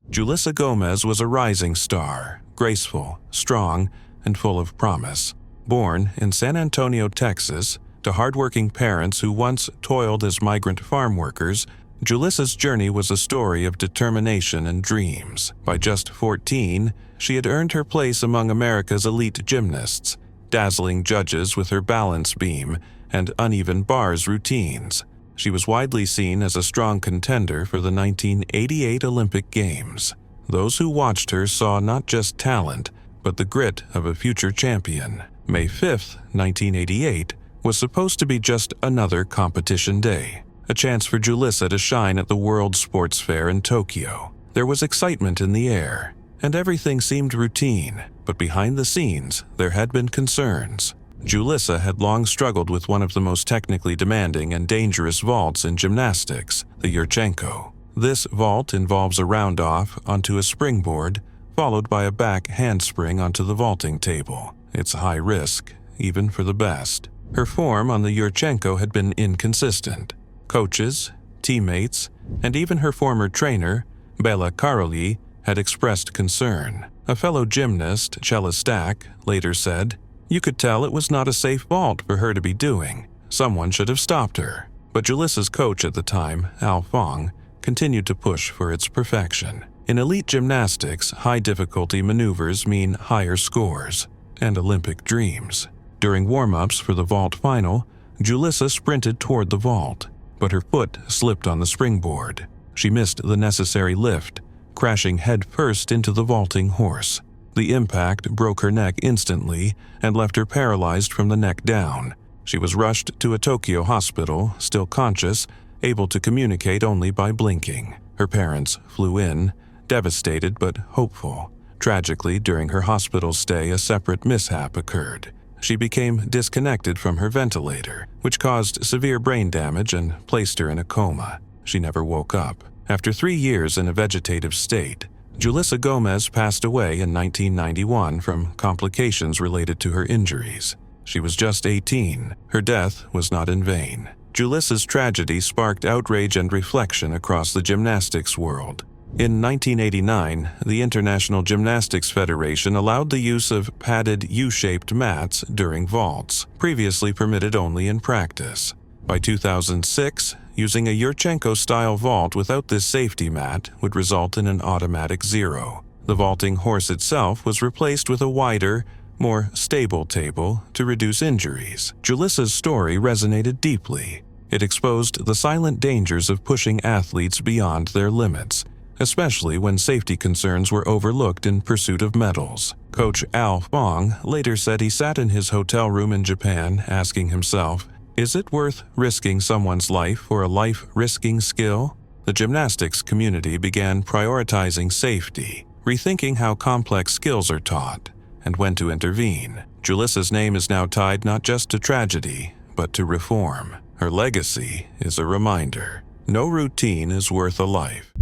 Julissa Gomez was a rising star, graceful, strong, and full of promise. Born in San Antonio, Texas, to hardworking parents who once toiled as migrant farm workers, Julissa's journey was a story of determination and dreams. By just 14, she had earned her place among America's elite gymnasts, dazzling judges with her balance beam and uneven bars routines. She was widely seen as a strong contender for the 1988 Olympic Games. Those who watched her saw not just talent, but the grit of a future champion. May 5, 1988, was supposed to be just another competition day, a chance for Julissa to shine at the World Sports Fair in Tokyo. There was excitement in the air, and everything seemed routine, but behind the scenes, there had been concerns. Julissa had long struggled with one of the most technically demanding and dangerous vaults in gymnastics, the Yurchenko. This vault involves a round-off onto a springboard, followed by a back handspring onto the vaulting table. It's high risk, even for the best. Her form on the Yurchenko had been inconsistent. Coaches, teammates, and even her former trainer, Bela Karolyi, had expressed concern. A fellow gymnast, Chela Stack, later said, "You could tell it was not a safe vault for her to be doing. Someone should have stopped her." But Julissa's coach at the time, Al Fong, continued to push for its perfection. In elite gymnastics, high-difficulty maneuvers mean higher scores and Olympic dreams. During warm-ups for the vault final, Julissa sprinted toward the vault, but her foot slipped on the springboard. She missed the necessary lift, crashing head-first into the vaulting horse. The impact broke her neck instantly and left her paralyzed from the neck down. She was rushed to a Tokyo hospital, still conscious, able to communicate only by blinking. Her parents flew in, devastated but hopeful. Tragically, during her hospital stay, a separate mishap occurred. She became disconnected from her ventilator, which caused severe brain damage and placed her in a coma. She never woke up. After 3 years in a vegetative state, Julissa Gomez passed away in 1991 from complications related to her injuries. She was just 18. Her death was not in vain. Julissa's tragedy sparked outrage and reflection across the gymnastics world. In 1989, the International Gymnastics Federation allowed the use of padded U-shaped mats during vaults, previously permitted only in practice. By 2006, using a Yurchenko-style vault without this safety mat would result in an automatic zero. The vaulting horse itself was replaced with a wider, more stable table to reduce injuries. Julissa's story resonated deeply. It exposed the silent dangers of pushing athletes beyond their limits, especially when safety concerns were overlooked in pursuit of medals. Coach Al Fong later said he sat in his hotel room in Japan asking himself, "Is it worth risking someone's life for a life-risking skill?" The gymnastics community began prioritizing safety, rethinking how complex skills are taught, and when to intervene. Julissa's name is now tied not just to tragedy, but to reform. Her legacy is a reminder. No routine is worth a life.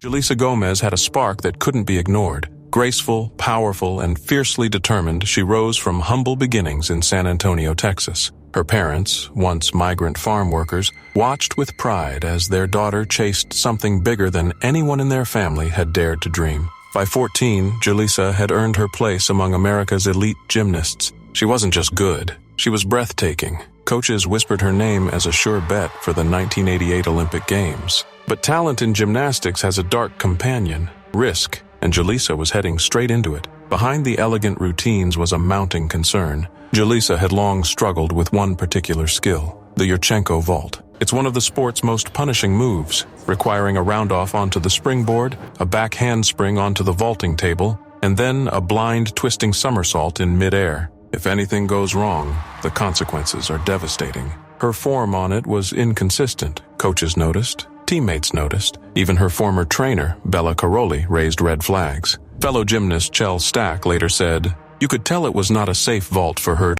Julissa Gomez had a spark that couldn't be ignored. Graceful, powerful, and fiercely determined, she rose from humble beginnings in San Antonio, Texas. Her parents, once migrant farm workers, watched with pride as their daughter chased something bigger than anyone in their family had dared to dream. By 14, Julissa had earned her place among America's elite gymnasts. She wasn't just good, she was breathtaking. Coaches whispered her name as a sure bet for the 1988 Olympic Games. But talent in gymnastics has a dark companion, risk, and Julissa was heading straight into it. Behind the elegant routines was a mounting concern. Julissa had long struggled with one particular skill, the Yurchenko vault. It's one of the sport's most punishing moves, requiring a round-off onto the springboard, a back handspring onto the vaulting table, and then a blind twisting somersault in midair. If anything goes wrong, the consequences are devastating. Her form on it was inconsistent. Coaches noticed, teammates noticed. Even her former trainer, Bella Caroli, raised red flags. Fellow gymnast Chell Stack later said, "You could tell it was not a safe vault for her